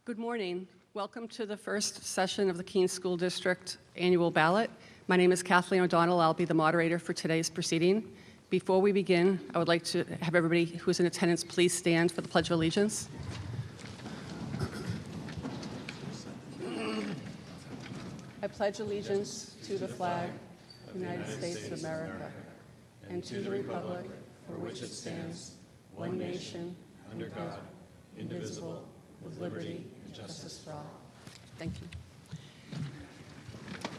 Good morning. Welcome to the first session of the Keene School District annual ballot. My name is Kathleen O'Donnell. I'll be the moderator for today's proceeding. Before we begin, I would like to have everybody who's in attendance please stand for the Pledge of Allegiance. I pledge allegiance to the flag of the United States of America and to the republic for which it stands, one nation, under God, indivisible, with liberty and justice for all. Thank you.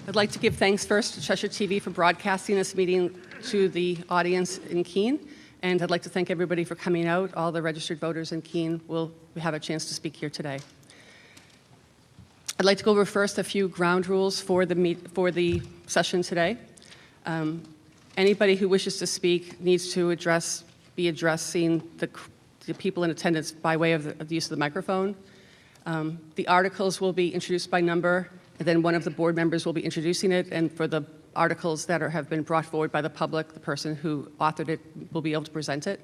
I'd like to give thanks first to CheshireTV for broadcasting this meeting to the audience in Keene, and I'd like to thank everybody for coming out. All the registered voters in Keene will have a chance to speak here today. I'd like to go over first a few ground rules for the session today. Anybody who wishes to speak needs to be addressing the people in attendance by way of the use of the microphone. The articles will be introduced by number, and then one of the board members will be introducing it, and for the articles that have been brought forward by the public, the person who authored it will be able to present it.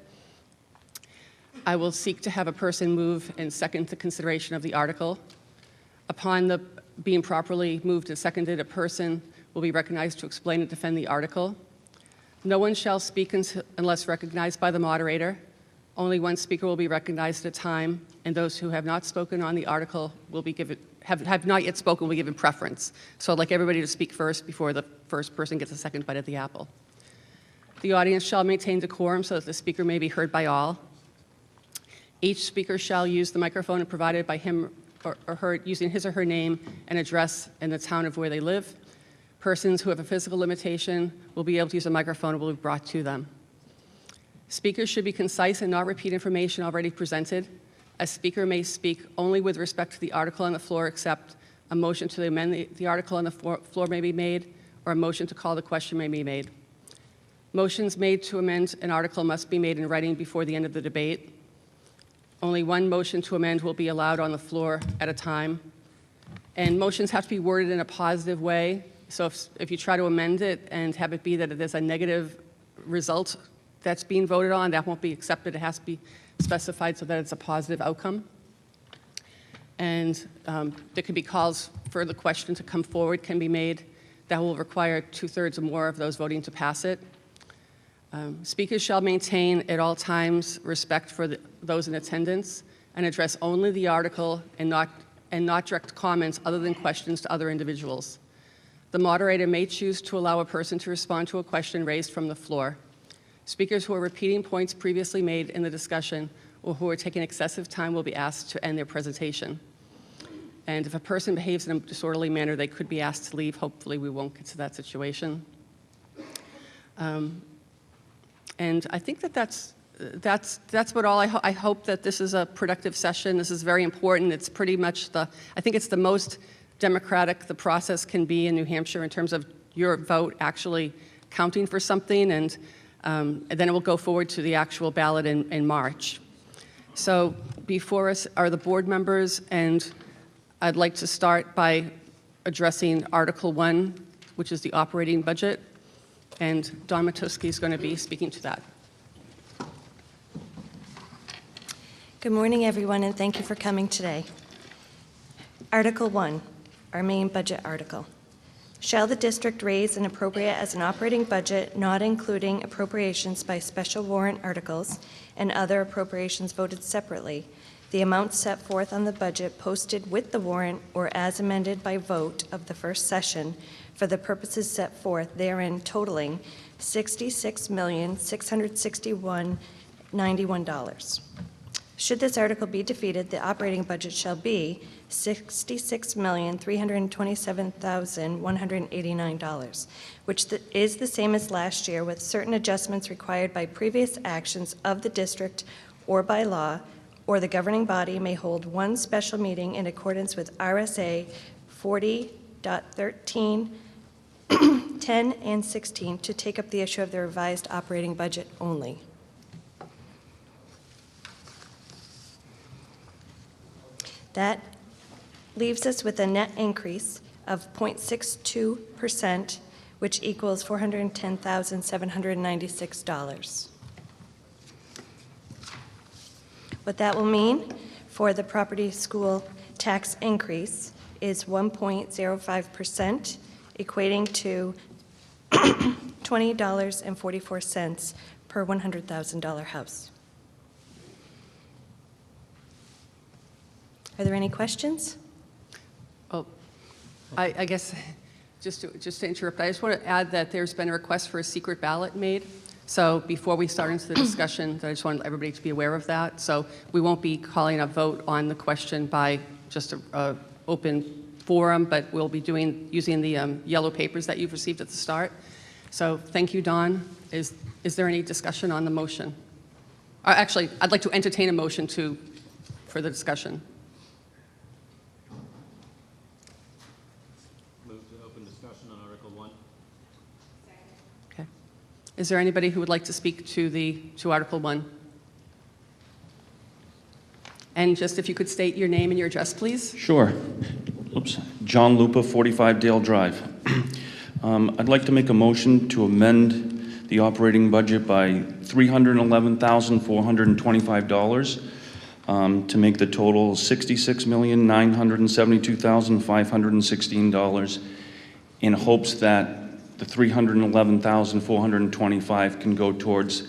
I will seek to have a person move and second the consideration of the article. Upon being properly moved and seconded, a person will be recognized to explain and defend the article. No one shall speak unless recognized by the moderator. Only one speaker will be recognized at a time, and those who have not spoken on the article will be given, have not yet spoken will be given preference. So I'd like everybody to speak first before the first person gets a second bite at the apple. The audience shall maintain decorum so that the speaker may be heard by all. Each speaker shall use the microphone provided by him or her using his or her name and address in the town of where they live. Persons who have a physical limitation will be able to use a microphone and will be brought to them. Speakers should be concise and not repeat information already presented. A speaker may speak only with respect to the article on the floor, except a motion to amend the article on the floor may be made, or a motion to call the question may be made. Motions made to amend an article must be made in writing before the end of the debate. Only one motion to amend will be allowed on the floor at a time. And motions have to be worded in a positive way. So if you try to amend it and have it be that it is a negative result that's being voted on, that won't be accepted. It has to be specified so that it's a positive outcome. And there could be calls for the question to come forward can be made. That will require 2/3 or more of those voting to pass it. Speakers shall maintain at all times respect for those in attendance and address only the article and not direct comments other than questions to other individuals. The moderator may choose to allow a person to respond to a question raised from the floor. Speakers who are repeating points previously made in the discussion or who are taking excessive time will be asked to end their presentation. And if a person behaves in a disorderly manner, they could be asked to leave. Hopefully we won't get to that situation. And I think that's what all I hope that this is a productive session. This is very important. It's pretty much I think it's the most democratic the process can be in New Hampshire in terms of your vote actually counting for something, and then it will go forward to the actual ballot in March. So before us are the board members, and I'd like to start by addressing Article 1, which is the operating budget, and Don Matuski is going to be speaking to that. Good morning, everyone, and thank you for coming today. Article 1, our main budget article. Shall the district raise and appropriate as an operating budget, not including appropriations by special warrant articles and other appropriations voted separately, the amount set forth on the budget posted with the warrant or as amended by vote of the first session for the purposes set forth therein, totaling $66,661.91. Should this article be defeated, the operating budget shall be $66,327,189, which is the same as last year, with certain adjustments required by previous actions of the district or by law, or the governing body may hold one special meeting in accordance with RSA 40.13, 10, and 16 to take up the issue of the revised operating budget only. That leaves us with a net increase of 0.62%, which equals $410,796. What that will mean for the property school tax increase is 1.05%, equating to $20.44 per $100,000 house. Are there any questions? Oh, I guess, just to interrupt, I just want to add that there's been a request for a secret ballot made. So before we start into the discussion, I just want everybody to be aware of that. So we won't be calling a vote on the question by just an open forum, but we'll be using the yellow papers that you've received at the start. So thank you, Dawn. Is there any discussion on the motion? Actually, I'd like to entertain a motion for the discussion. Move to open discussion on Article 1. Okay. Is there anybody who would like to speak to Article 1? And just if you could state your name and your address, please. Sure. Oops. John Lupa, 45 Dale Drive. I'd like to make a motion to amend the operating budget by $311,425 to make the total $66,972,516 in hopes that the $311,425 can go towards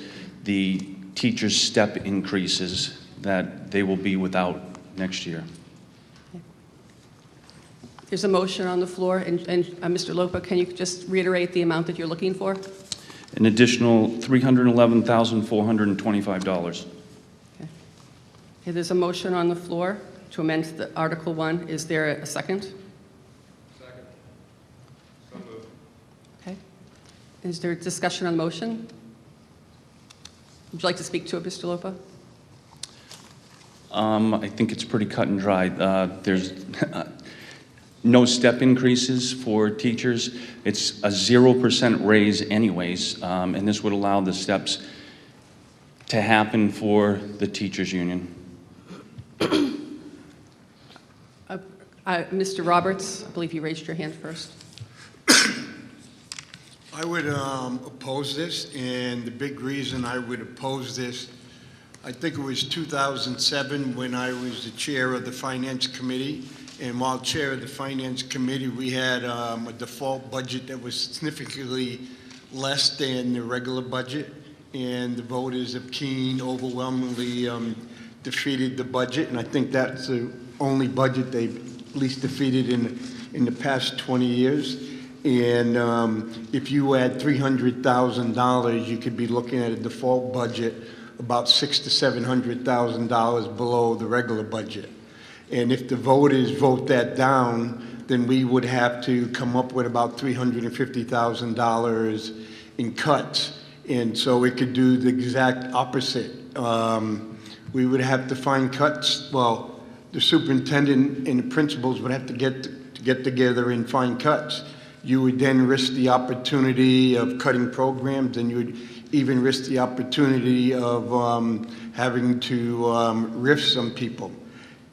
the teachers' step increases that they will be without next year. There's a motion on the floor, and Mr. Lopa, can you just reiterate the amount that you're looking for? An additional $311,425. Okay, there's a motion on the floor to amend the Article 1. Is there a second? Second. So moved. Okay. Is there discussion on the motion? Would you like to speak to it, Mr. Lopa? I think it's pretty cut and dry. There's no step increases for teachers. It's a 0% raise anyways, and this would allow the steps to happen for the teachers union. Mr. Roberts, I believe you raised your hand first. I would oppose this, and the big reason I would oppose this, I think it was 2007 when I was the chair of the Finance Committee, and while chair of the Finance Committee, we had a default budget that was significantly less than the regular budget, and the voters of Keene overwhelmingly defeated the budget, and I think that's the only budget they've at least defeated in the past 20 years. And if you add $300,000, you could be looking at a default budget about $600,000 to $700,000 below the regular budget. And if the voters vote that down, then we would have to come up with about $350,000 in cuts. And so it could do the exact opposite. We would have to find cuts. Well, the superintendent and the principals would have to get together and find cuts. You would then risk the opportunity of cutting programs, and you would even risk the opportunity of having to rift some people.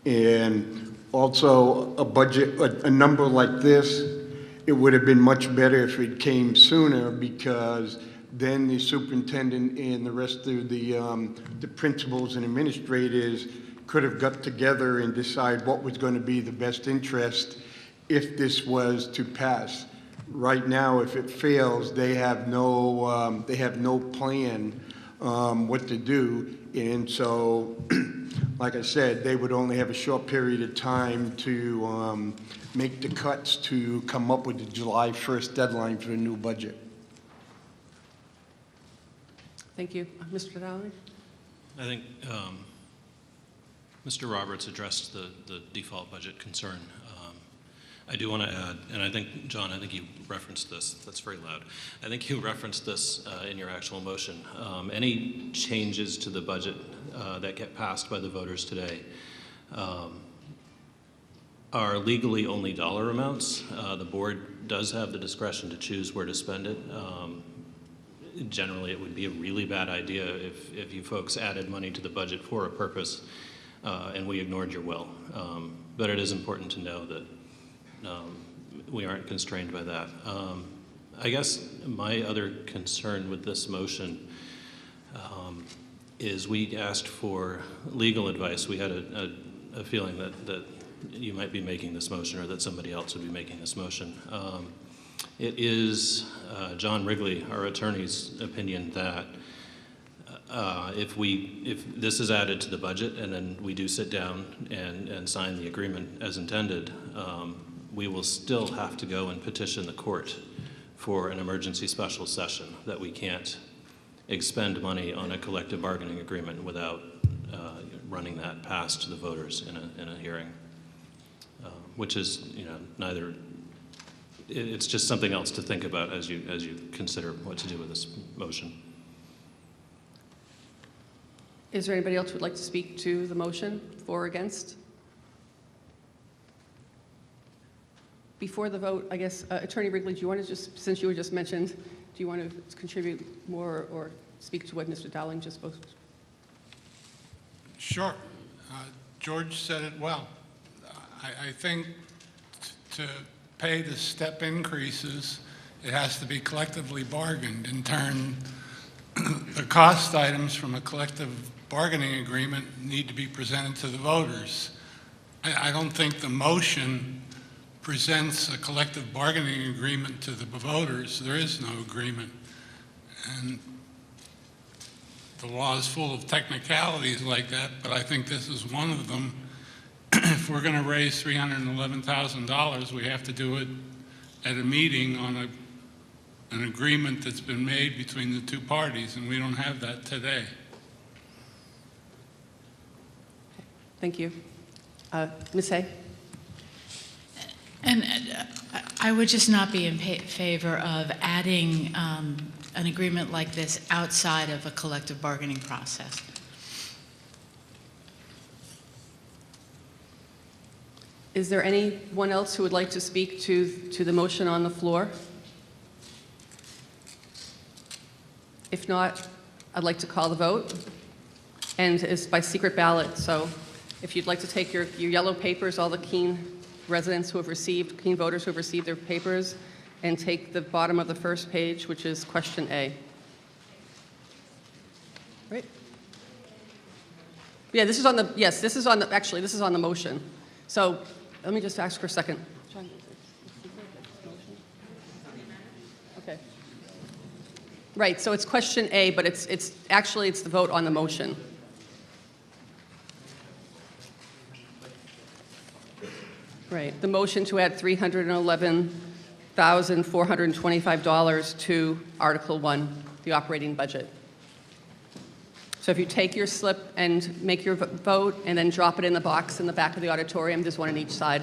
And also a budget, a number like this, it would have been much better if it came sooner, because then the superintendent and the rest of the principals and administrators could have got together and decide what was going to be the best interest if this was to pass. Right now, if it fails, they have no plan what to do, and so, like I said, they would only have a short period of time to make the cuts to come up with the July 1st deadline for the new budget. Thank you. Mr. Dowling? I think Mr. Roberts addressed the default budget concern. I do want to add, and I think, John, I think you referenced this. That's very loud. I think you referenced this in your actual motion. Any changes to the budget that get passed by the voters today are legally only dollar amounts. The board does have the discretion to choose where to spend it. Generally, it would be a really bad idea if you folks added money to the budget for a purpose and we ignored your will. But it is important to know that we aren't constrained by that. I guess my other concern with this motion is we asked for legal advice. We had a feeling that you might be making this motion or that somebody else would be making this motion. It is John Wrigley, our attorney's opinion, that if this is added to the budget and then we do sit down and sign the agreement as intended, we will still have to go and petition the court for an emergency special session, that we can't expend money on a collective bargaining agreement without running that past the voters in a hearing, which is, neither. It's just something else to think about as you consider what to do with this motion. Is there anybody else who would like to speak to the motion, for or against? Before the vote, I guess, Attorney Wrigley, do you want to just, since you were just mentioned, do you want to contribute more or speak to what Mr. Dowling just spoke? Sure. George said it well. I think to pay the step increases, it has to be collectively bargained. In turn, the cost items from a collective bargaining agreement need to be presented to the voters. I don't think the motion presents a collective bargaining agreement to the voters. There is no agreement. And the law is full of technicalities like that, but I think this is one of them. If we're going to raise $311,000, we have to do it at a meeting on an agreement that's been made between the two parties, and we don't have that today. Thank you. Ms. Hay? And I would just not be in favor of adding an agreement like this outside of a collective bargaining process. Is there anyone else who would like to speak to the motion on the floor? If not, I'd like to call the vote. And it's by secret ballot, so if you'd like to take your yellow papers, all the Keene residents who have received, Keene voters who have received their papers, and take the bottom of the first page, which is question A. Right? Yeah, this is on the, yes, this is on the, actually, this is on the motion. So let me just ask for a second. Okay. Right, so it's question A, but it's actually the vote on the motion. Right, the motion to add $311,425 to Article 1, the operating budget. So if you take your slip and make your vote and then drop it in the box in the back of the auditorium, there's one on each side.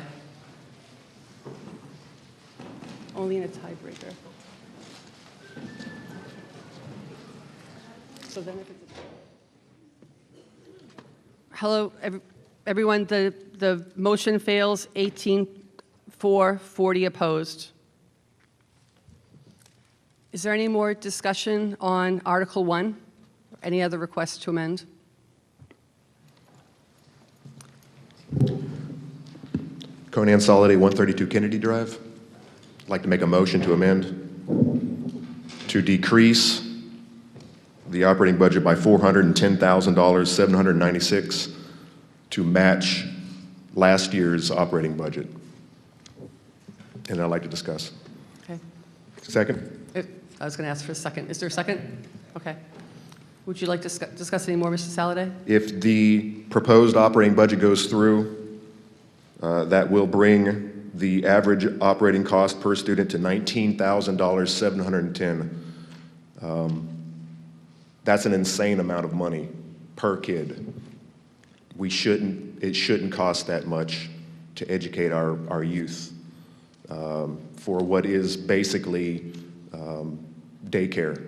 Only in a tiebreaker. So then if it's hello, everyone. The motion fails, 18 for, 40 opposed. Is there any more discussion on Article 1? Any other requests to amend? Conan Soliday, 132 Kennedy Drive. I'd like to make a motion to amend to decrease the operating budget by $410,796 to match last year's operating budget. And I'd like to discuss. Okay. Second? I was going to ask for a second. Is there a second? Okay. Would you like to discuss any more, Mr. Saladay? If the proposed operating budget goes through, that will bring the average operating cost per student to $19,710. That's an insane amount of money per kid. It shouldn't cost that much to educate our youth for what is basically daycare.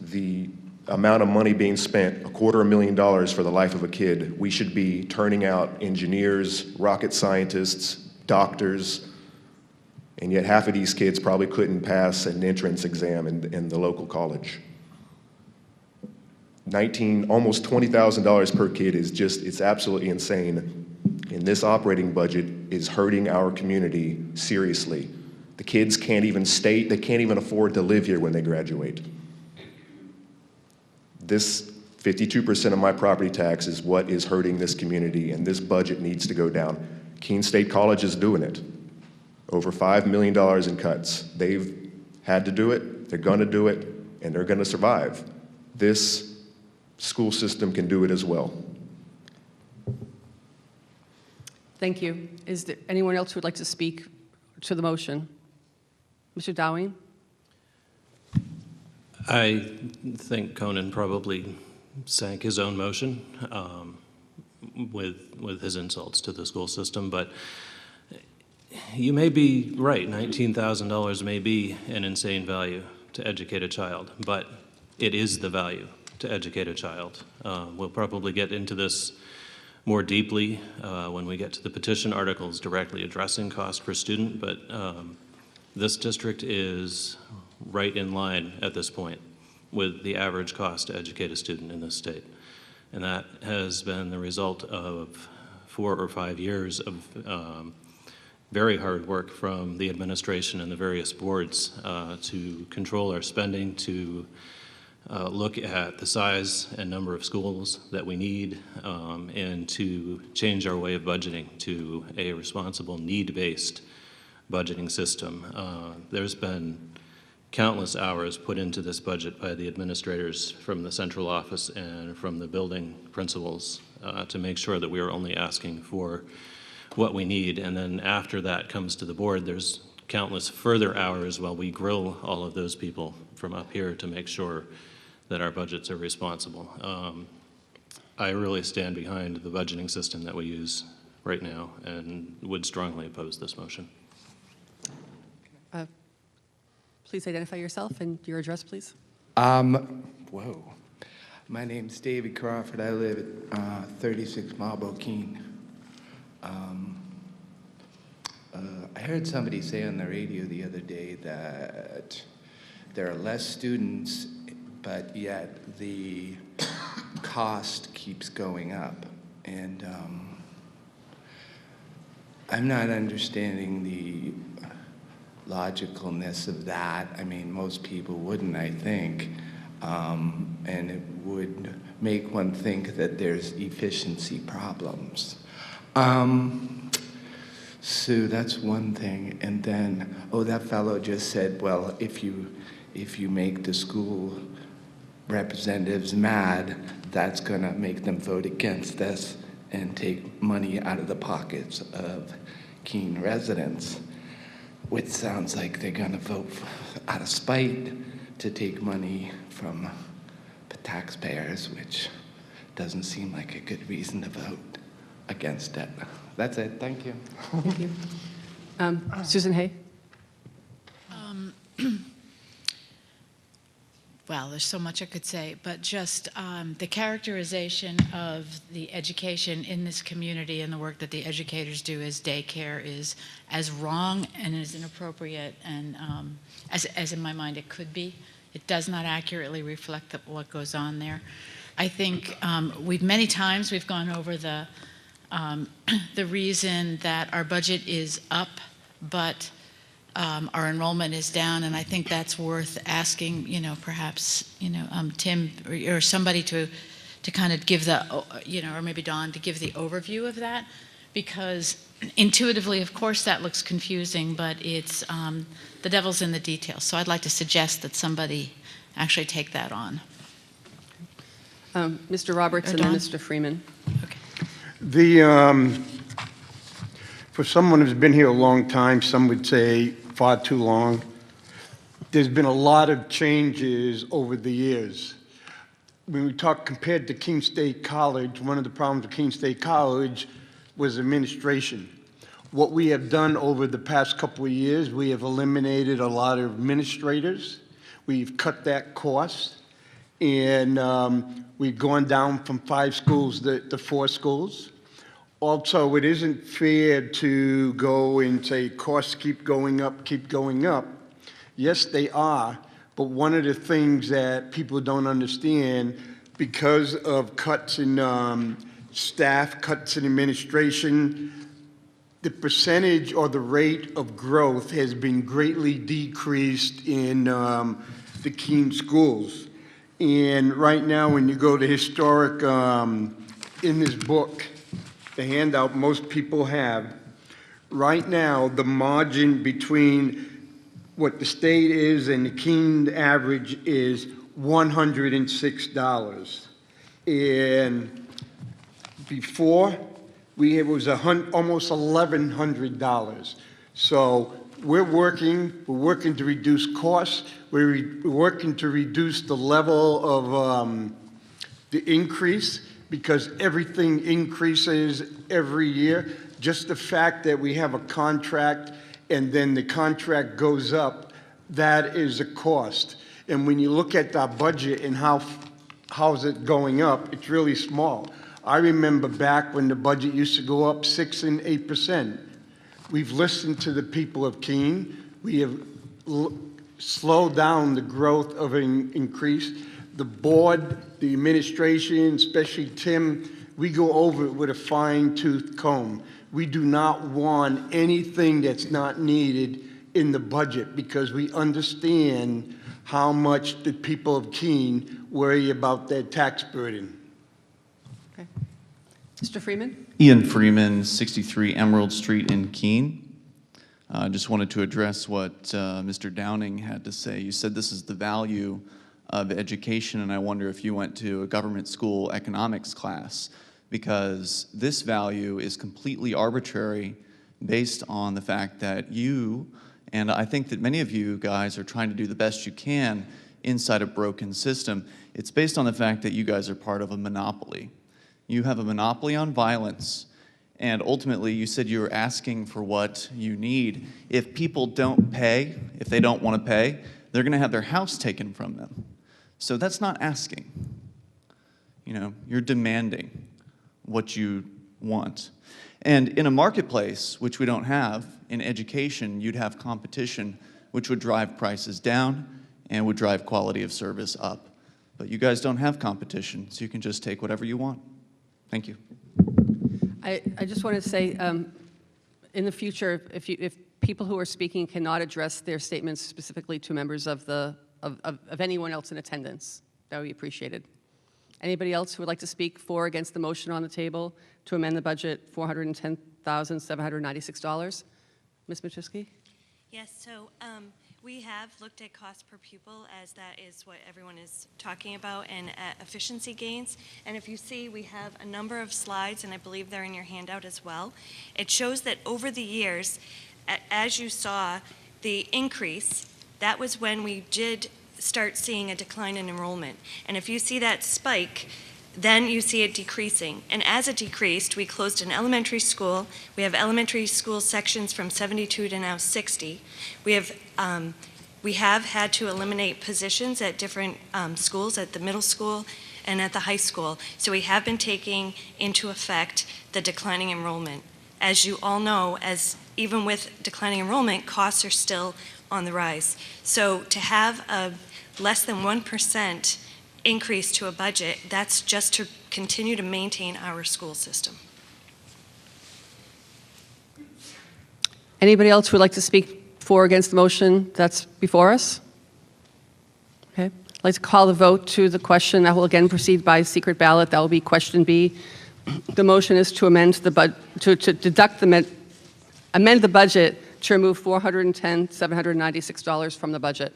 The amount of money being spent, $250,000 for the life of a kid, we should be turning out engineers, rocket scientists, doctors, and yet half of these kids probably couldn't pass an entrance exam in the local college. Almost $20,000 per kid is just, it's absolutely insane. And this operating budget is hurting our community seriously. The kids can't even afford to live here when they graduate. This 52% of my property tax is what is hurting this community, and this budget needs to go down. Keene State College is doing it. Over $5 million in cuts. They've had to do it, they're gonna do it, and they're gonna survive. This school system can do it as well. Thank you. Is there anyone else who would like to speak to the motion? Mr. Dowling? I think Conan probably sank his own motion with his insults to the school system, but you may be right. $19,000 may be an insane value to educate a child, but it is the value to educate a child. We'll probably get into this more deeply when we get to the petition articles directly addressing cost per student, but this district is right in line at this point with the average cost to educate a student in this state. And that has been the result of 4 or 5 years of very hard work from the administration and the various boards to control our spending, to look at the size and number of schools that we need, and to change our way of budgeting to a responsible need-based budgeting system. There's been countless hours put into this budget by the administrators from the central office and from the building principals to make sure that we are only asking for what we need. And then after that comes to the board, there's countless further hours while we grill all of those people from up here to make sure that our budgets are responsible. I really stand behind the budgeting system that we use right now and would strongly oppose this motion. Please identify yourself and your address, please. Whoa. My name's David Crawford. I live at 36 Marlboro, Keene. I heard somebody say on the radio the other day that there are less students, but yet the cost keeps going up. And I'm not understanding the logicalness of that. I mean, most people wouldn't, I think. And it would make one think that there's efficiency problems. So that's one thing. And then, oh, that fellow just said, well, if you make the school representatives mad, that's gonna make them vote against this and take money out of the pockets of Keene residents, which sounds like they're gonna vote out of spite to take money from the taxpayers, which doesn't seem like a good reason to vote against it. That's it, thank you. Thank you. Susan Hay? Well, there's so much I could say, but just the characterization of the education in this community and the work that the educators do as daycare is as wrong and as inappropriate and as in my mind it could be. It does not accurately reflect what goes on there. I think many times we've gone over the reason that our budget is up, but our enrollment is down, and I think that's worth asking, perhaps, Tim or somebody to kind of give the, or maybe Dawn to give the overview of that, because intuitively, of course, that looks confusing, but it's the devil's in the details. So I'd like to suggest that somebody actually take that on. Mr. Roberts and then Mr. Freeman. Okay. For someone who's been here a long time, some would say far too long, there's been a lot of changes over the years. When we talk compared to Keene State College, one of the problems with Keene State College was administration. What we have done over the past couple of years, we have eliminated a lot of administrators. We've cut that cost, and we've gone down from 5 schools to 4 schools. Also, it isn't fair to go and say costs keep going up, keep going up. Yes, they are, but one of the things that people don't understand, because of cuts in staff, cuts in administration, the percentage or the rate of growth has been greatly decreased in the Keene schools. And right now, when you go to historic, in this book, the handout most people have, right now, the margin between what the state is and the Keene average is $106. And before, it was almost $1,100. So we're working to reduce costs. We're working to reduce the level of the increase, because everything increases every year. Just the fact that we have a contract and then the contract goes up, that is a cost. And when you look at our budget and how's it going up, it's really small. I remember back when the budget used to go up 6% and 8%. We've listened to the people of Keene. We have slowed down the growth of an increase. The board, the administration, especially Tim, we go over it with a fine-tooth comb. We do not want anything that's not needed in the budget, because we understand how much the people of Keene worry about their tax burden. Okay. Mr. Freeman? Ian Freeman, 63 Emerald Street in Keene. I just wanted to address what Mr. Downing had to say. You said this is the value of education, and I wonder if you went to a government school economics class, because this value is completely arbitrary based on the fact that you, and I think that many of you guys, are trying to do the best you can inside a broken system. It's based on the fact that you guys are part of a monopoly. You have a monopoly on violence, and ultimately you said you were asking for what you need. If people don't pay, if they don't want to pay, they're going to have their house taken from them. So that's not asking. You know, you're demanding what you want. And in a marketplace, which we don't have, in education, you'd have competition, which would drive prices down and would drive quality of service up. But you guys don't have competition, so you can just take whatever you want. Thank you. I just want to say, in the future, if people who are speaking cannot address their statements specifically to members of anyone else in attendance, that would be appreciated. Anybody else who would like to speak for or against the motion on the table to amend the budget $410,796? Ms. Maczewski? Yes, so we have looked at cost per pupil, as that is what everyone is talking about, and efficiency gains. And if you see, we have a number of slides, and I believe they're in your handout as well. It shows that over the years, as you saw, the increase, that was when we did start seeing a decline in enrollment. And if you see that spike, then you see it decreasing. And as it decreased, we closed an elementary school. We have elementary school sections from 72 to now 60. We have had to eliminate positions at different schools, at the middle school and at the high school. So we have been taking into effect the declining enrollment. As you all know, even with declining enrollment, costs are still on the rise. So to have a less than 1% increase to a budget, that's just to continue to maintain our school system. Anybody else who would like to speak for or against the motion that's before us? Okay. I'd like to call the vote to the question. That will again proceed by secret ballot. That will be question B. The motion is to amend the amend the budget to remove $410,796 from the budget.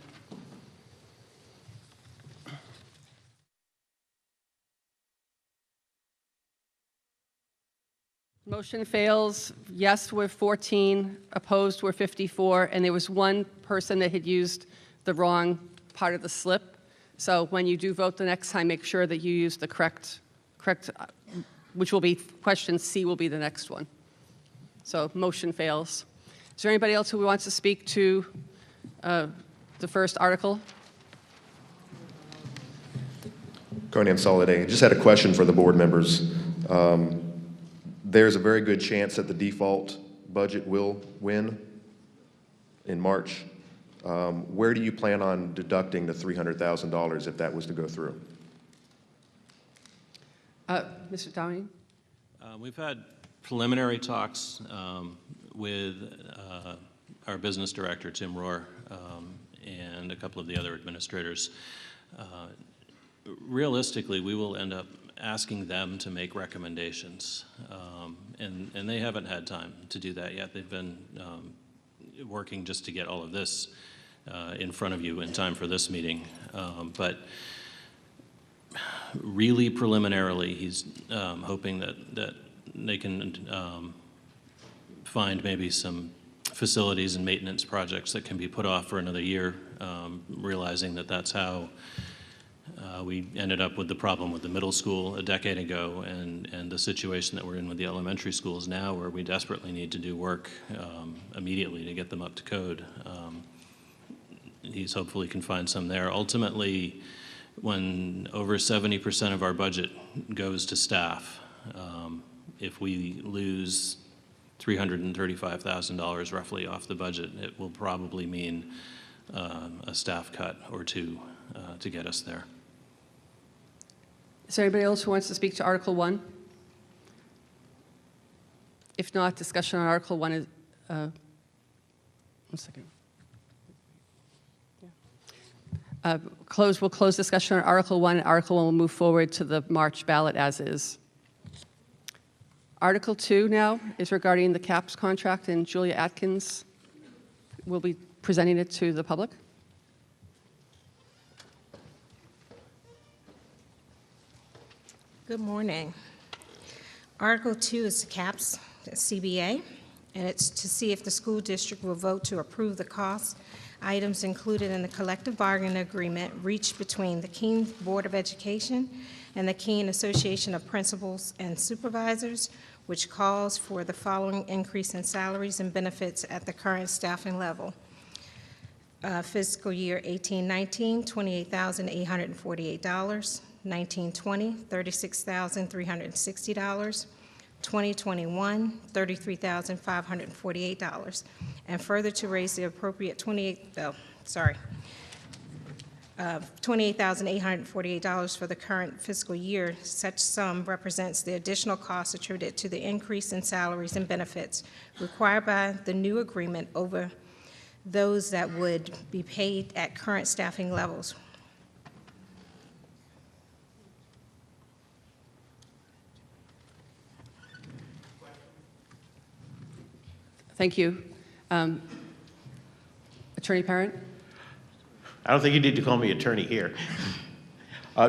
Motion fails. Yes, we're 14. Opposed, we're 54. And there was one person that had used the wrong part of the slip. So when you do vote the next time, make sure that you use the correct, which will be question C will be the next one. So motion fails. Is there anybody else who wants to speak to the first article? Conan Soliday. Just had a question for the board members. There's a very good chance that the default budget will win in March. Where do you plan on deducting the $300,000 if that was to go through? Mr. Downing? We've had preliminary talks with our business director, Tim Rohr, and a couple of the other administrators. realistically, we will end up asking them to make recommendations. And they haven't had time to do that yet. They've been working just to get all of this in front of you in time for this meeting. But really preliminarily, he's hoping that they can find maybe some facilities and maintenance projects that can be put off for another year, realizing that that's how we ended up with the problem with the middle school a decade ago, and the situation that we're in with the elementary schools now, where we desperately need to do work immediately to get them up to code. He's hopefully can find some there. Ultimately, when over 70% of our budget goes to staff, if we lose $335,000 roughly off the budget, it will probably mean a staff cut or two to get us there. Is there anybody else who wants to speak to Article 1? If not, discussion on Article 1 is, 1 second. We'll close discussion on Article 1, and Article 1 will move forward to the March ballot as is. Article 2 now is regarding the CAPS contract, and Julia Atkins will be presenting it to the public. Good morning. Article 2 is the CAPS CBA, and it's to see if the school district will vote to approve the cost items included in the collective bargaining agreement reached between the Keene Board of Education and the Keene Association of Principals and Supervisors, which calls for the following increase in salaries and benefits at the current staffing level. Fiscal year 18-19, $28,848. 19-20, $36,360. 2021, $33,548. And further to raise the appropriate $28,848 for the current fiscal year. Such sum represents the additional costs attributed to the increase in salaries and benefits required by the new agreement over those that would be paid at current staffing levels. Thank you. Attorney Parent? I don't think you need to call me attorney here.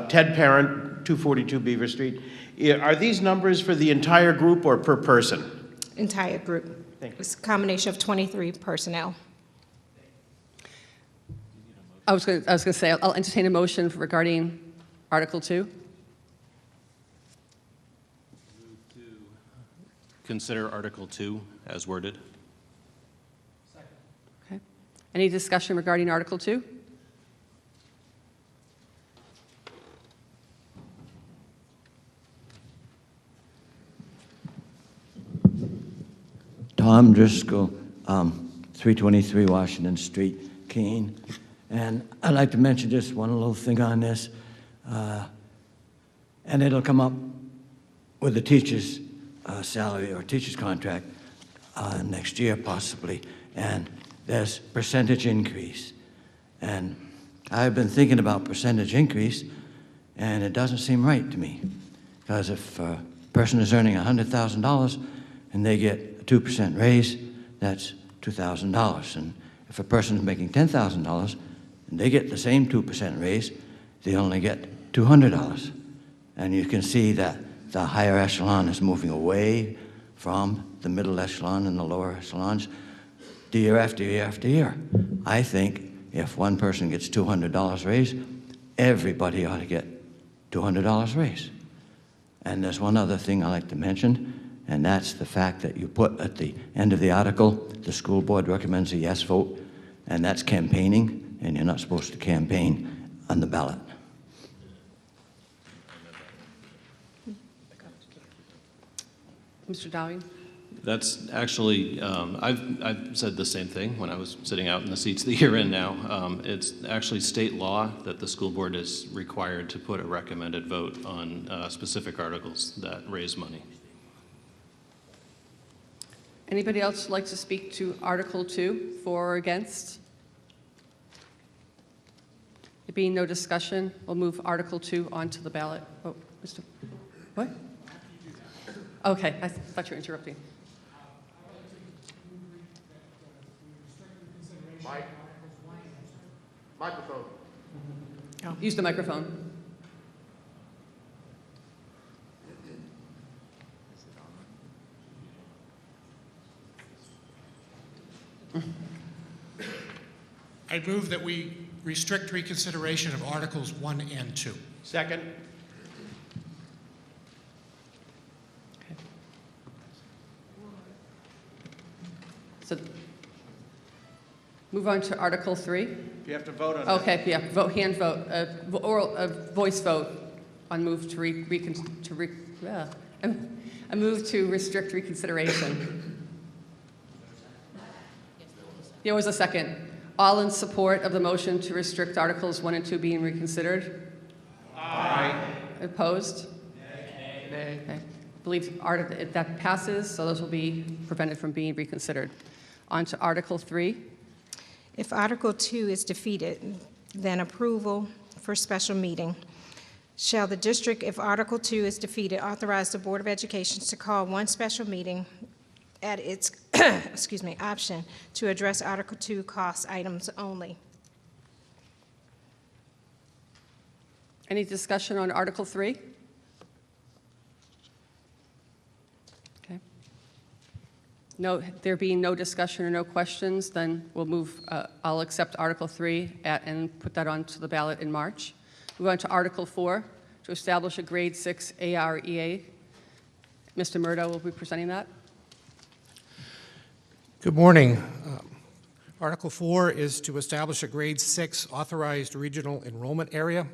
Ted Parent, 242 Beaver Street. Are these numbers for the entire group or per person? Entire group. Thank you. It's a combination of 23 personnel. I was going to say, I'll entertain a motion regarding Article 2. Consider Article 2 as worded. Okay. Any discussion regarding Article 2? Tom Driscoll, 323 Washington Street, Keene. And I'd like to mention just one little thing on this. And it'll come up with the teacher's salary or teacher's contract next year possibly. And there's percentage increase. And I've been thinking about percentage increase, and it doesn't seem right to me. Because if a person is earning $100,000 and they get a 2% raise, that's $2,000. And if a person is making $10,000 and they get the same 2% raise, they only get $200. And you can see that the higher echelon is moving away from the middle echelon and the lower echelons year after year after year. I think if one person gets $200 raise, everybody ought to get $200 raise. And there's one other thing I'd like to mention, and that's the fact that you put at the end of the article, the school board recommends a yes vote, and that's campaigning, and you're not supposed to campaign on the ballot. Mr. Dowling? That's actually, I've said the same thing when I was sitting out in the seats that you're in now. It's actually state law that the school board is required to put a recommended vote on specific articles that raise money. Anybody else like to speak to Article 2, for or against? There being no discussion, we'll move Article 2 onto the ballot. Oh, Mr. What? Okay, I thought you were interrupting. Microphone. Use the microphone. I move that we restrict reconsideration of Articles 1 and 2. Second? So move on to Article 3. You have to vote on that. Okay, yeah, vote, hand vote, voice vote on move to a move to restrict reconsideration. There was a second. All in support of the motion to restrict Articles 1 and 2 being reconsidered? Aye. Opposed? Nay. Okay. Believe that passes, so those will be prevented from being reconsidered. On to Article 3. If Article 2 is defeated, then approval for special meeting. Shall the district, if Article 2 is defeated, authorize the Board of Education to call one special meeting at its option to address Article 2 cost items only? Any discussion on Article 3? Okay. No, there being no discussion or no questions, then we'll move, I'll accept Article 3 and put that onto the ballot in March. Move on to Article 4, to establish a Grade 6 AREA. Mr. Murdo will be presenting that. Good morning. Article 4 is to establish a Grade 6 authorized regional enrollment area.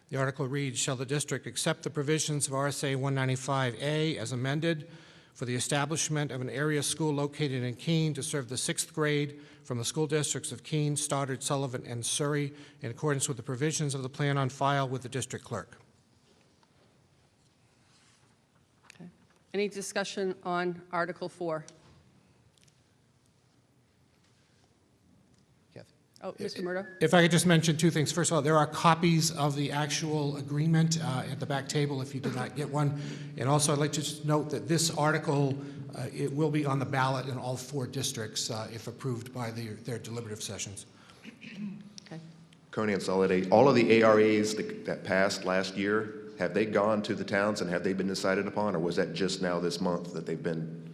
The article reads, shall the district accept the provisions of RSA 195A as amended for the establishment of an area school located in Keene to serve the 6th grade from the school districts of Keene, Stoddard, Sullivan, and Surrey in accordance with the provisions of the plan on file with the district clerk. Okay. Any discussion on Article 4? Oh, Mr. Murdo? If I could just mention two things. First of all, there are copies of the actual agreement at the back table if you did not get one. And also, I'd like to just note that this article, it will be on the ballot in all 4 districts if approved by their deliberative sessions. Okay. Coney and Soliday, all of the ARAs that passed last year, have they gone to the towns and have they been decided upon, or was that just now this month that they've been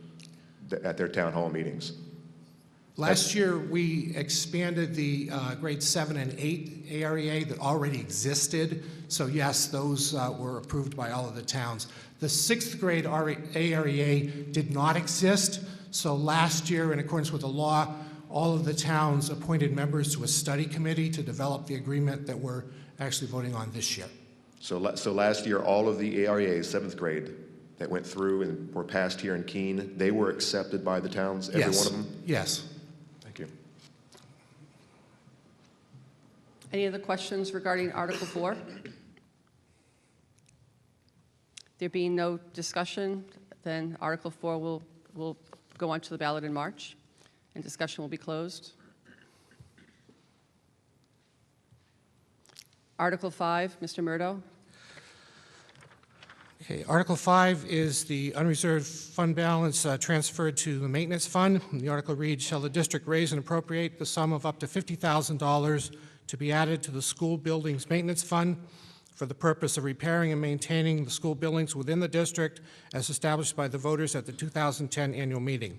at their town hall meetings? Last year, we expanded the grade 7 and 8 AREA that already existed. So yes, those were approved by all of the towns. The 6th grade AREA did not exist. So last year, in accordance with the law, all of the towns appointed members to a study committee to develop the agreement that we're actually voting on this year. So last year, all of the AREAs, 7th grade, that went through and were passed here in Keene, they were accepted by the towns, every one of them? Yes. Thank you. Any other questions regarding Article 4? There being no discussion, then Article 4 will go on to the ballot in March, and discussion will be closed. Article 5, Mr. Murdo. Okay, Article 5 is the unreserved fund balance transferred to the maintenance fund. The article reads, shall the district raise and appropriate the sum of up to $50,000 to be added to the school buildings maintenance fund for the purpose of repairing and maintaining the school buildings within the district as established by the voters at the 2010 annual meeting.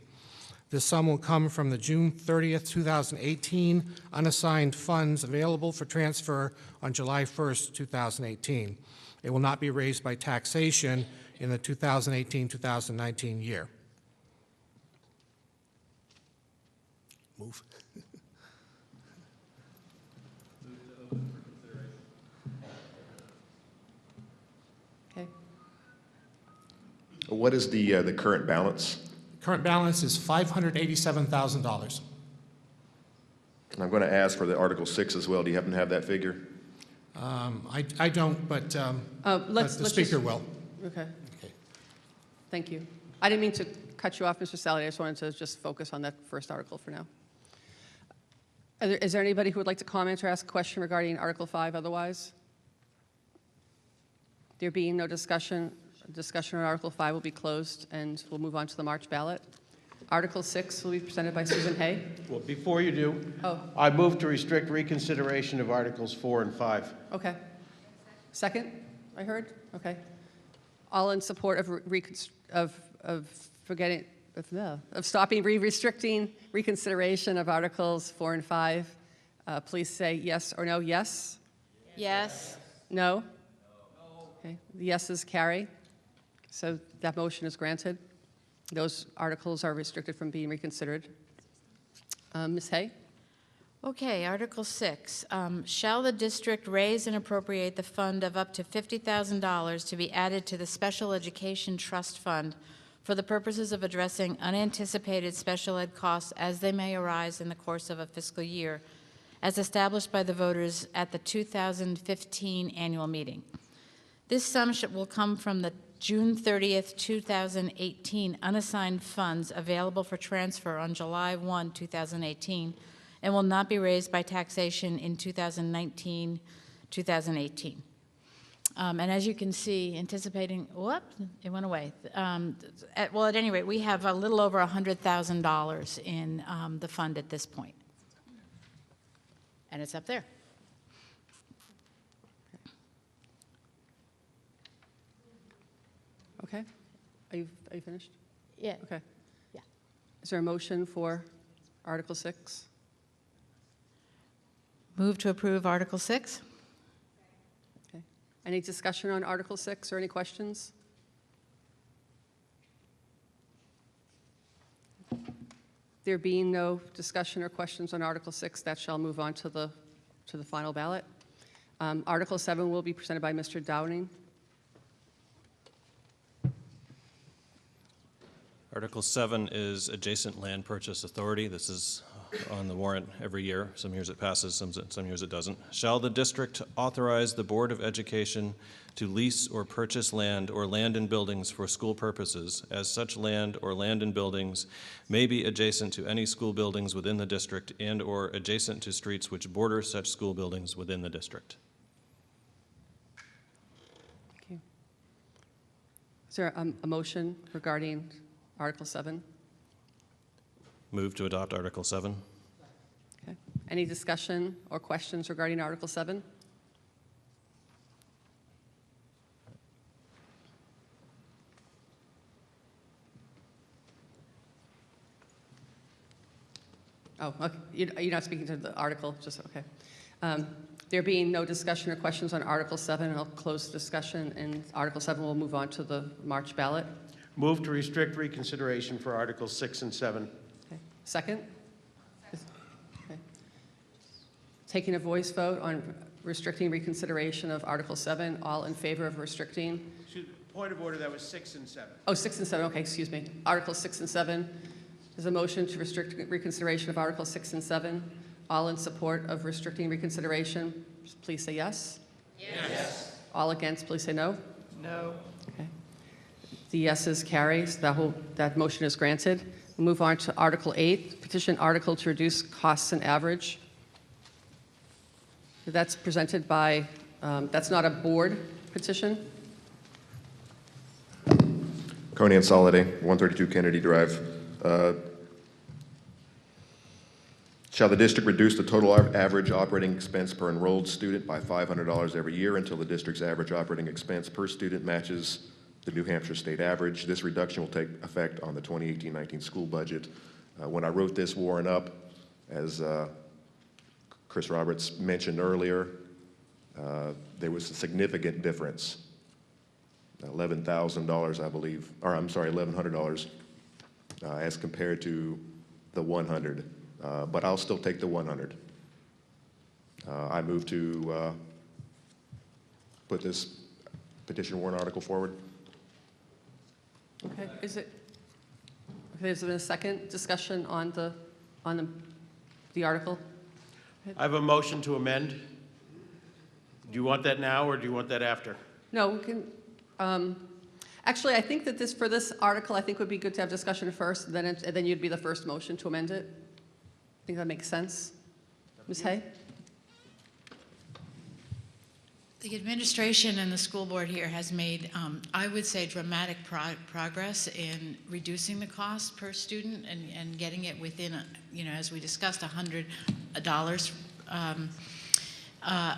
This sum will come from the June 30th, 2018 unassigned funds available for transfer on July 1st, 2018. It will not be raised by taxation in the 2018-2019 year. Move. Okay. What is the current balance? Current balance is $587,000. And I'm going to ask for the Article 6 as well. Do you happen to have that figure? I don't, but the speaker will. Okay. Thank you. I didn't mean to cut you off, Mr. Sally. I just wanted to just focus on that first article for now. Is there anybody who would like to comment or ask a question regarding Article 5 otherwise? There being no discussion on Article 5 will be closed, and we'll move on to the March ballot. Article 6 will be presented by Susan Hay. Well, before you do, Oh. I move to restrict reconsideration of Articles 4 and 5. Okay. Second, I heard? Okay. All in support of stopping restricting reconsideration of Articles 4 and 5, please say yes or no. Yes? Yes. No? Okay. The yeses carry. So that motion is granted. Those articles are restricted from being reconsidered. Ms. Hay? Okay, Article 6. Shall the district raise and appropriate the fund of up to $50,000 to be added to the Special Education Trust Fund for the purposes of addressing unanticipated special ed costs as they may arise in the course of a fiscal year, as established by the voters at the 2015 annual meeting? This sum will come from the June 30th, 2018 unassigned funds available for transfer on July 1, 2018, and will not be raised by taxation in 2019, 2018. And as you can see, anticipating, whoop, it went away. Well, at any rate, we have a little over $100,000 in the fund at this point. And it's up there. Okay. Are you finished? Yeah. Okay. Yeah. Is there a motion for Article 6? Move to approve Article 6. Okay. Any discussion on Article 6 or any questions? There being no discussion or questions on Article 6, that shall move on to the final ballot. Article 7 will be presented by Mr. Downing. Article 7 is adjacent land purchase authority. This is on the warrant every year. Some years it passes, some years it doesn't. Shall the district authorize the Board of Education to lease or purchase land or land and buildings for school purposes, as such land or land and buildings may be adjacent to any school buildings within the district and or adjacent to streets which border such school buildings within the district? Thank you. Is there a motion regarding Article 7? Move to adopt Article 7. Okay. Any discussion or questions regarding Article 7? Oh, okay. You're not speaking to the article, just okay. There being no discussion or questions on Article 7, I'll close the discussion, and Article 7 will move on to the March ballot. Move to restrict reconsideration for Articles 6 and 7. Okay. Second? Okay. Taking a voice vote on restricting reconsideration of Article 7. All in favor of restricting? Point of order, that was 6 and 7. Oh, 6 and 7, okay, excuse me. Articles 6 and 7. There's a motion to restrict reconsideration of Articles 6 and 7. All in support of restricting reconsideration, please say yes. Yes. All against, please say no. No. Okay. The yeses carries. That motion is granted. We'll move on to Article 8, petition article to reduce costs and average. That's presented by, that's not a board petition. Coney and Soliday, 132 Kennedy Drive. Shall the district reduce the total average operating expense per enrolled student by $500 every year until the district's average operating expense per student matches the New Hampshire state average? This reduction will take effect on the 2018-19 school budget. When I wrote this warrant up, as Chris Roberts mentioned earlier, there was a significant difference. $11,000, I believe, or I'm sorry, $1,100 as compared to the 100. But I'll still take the 100. I move to put this petition warrant article forward. Okay, is it, okay, there's been a second discussion on the article? I have a motion to amend. Do you want that now, or do you want that after? No, we can, actually, I think that for this article, I think it would be good to have discussion first, and then you'd be the first motion to amend it. I think that makes sense. Ms. Hay? The administration and the school board here has made, I would say, dramatic progress in reducing the cost per student and getting it within, as we discussed, $100.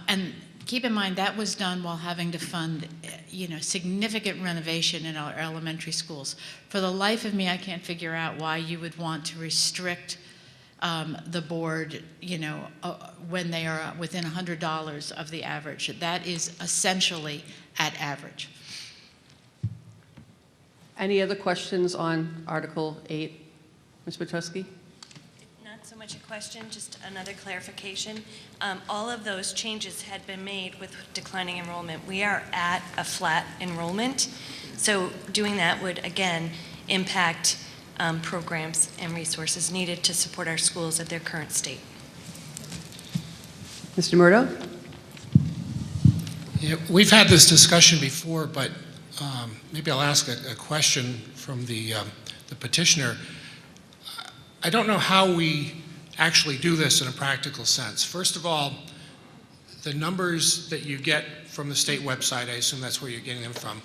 And keep in mind, that was done while having to fund, significant renovation in our elementary schools. For the life of me, I can't figure out why you would want to restrict the board, when they are within $100 of the average. That is essentially at average. Any other questions on Article 8? Ms. Petrosky? Not so much a question, just another clarification. All of those changes had been made with declining enrollment. We are at a flat enrollment, so doing that would, again, impact programs and resources needed to support our schools at their current state. Mr. Murdo? Yeah, we've had this discussion before, but maybe I'll ask a question from the petitioner. I don't know how we actually do this in a practical sense. First of all, the numbers that you get from the state website, I assume that's where you're getting them from,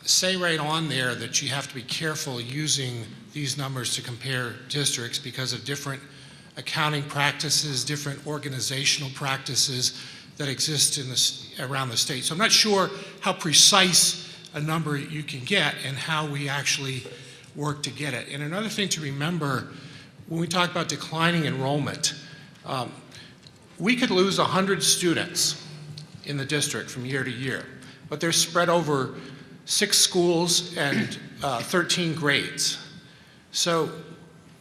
say right on there that you have to be careful using these numbers to compare districts because of different accounting practices, different organizational practices that exist around the state. So I'm not sure how precise a number you can get and how we actually work to get it. And another thing to remember when we talk about declining enrollment, we could lose 100 students in the district from year to year, but they're spread over 6 schools and 13 grades. So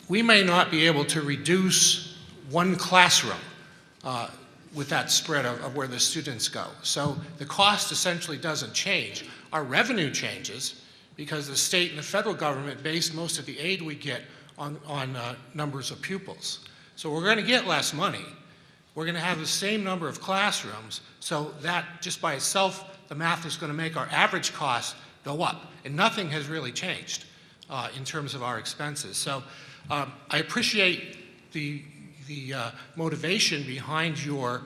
we may not be able to reduce one classroom with that spread of where the students go. So the cost essentially doesn't change. Our revenue changes because the state and the federal government base most of the aid we get on numbers of pupils. So we're going to get less money. We're going to have the same number of classrooms, so that just by itself, the math is going to make our average cost go up. And nothing has really changed in terms of our expenses. So I appreciate the motivation behind your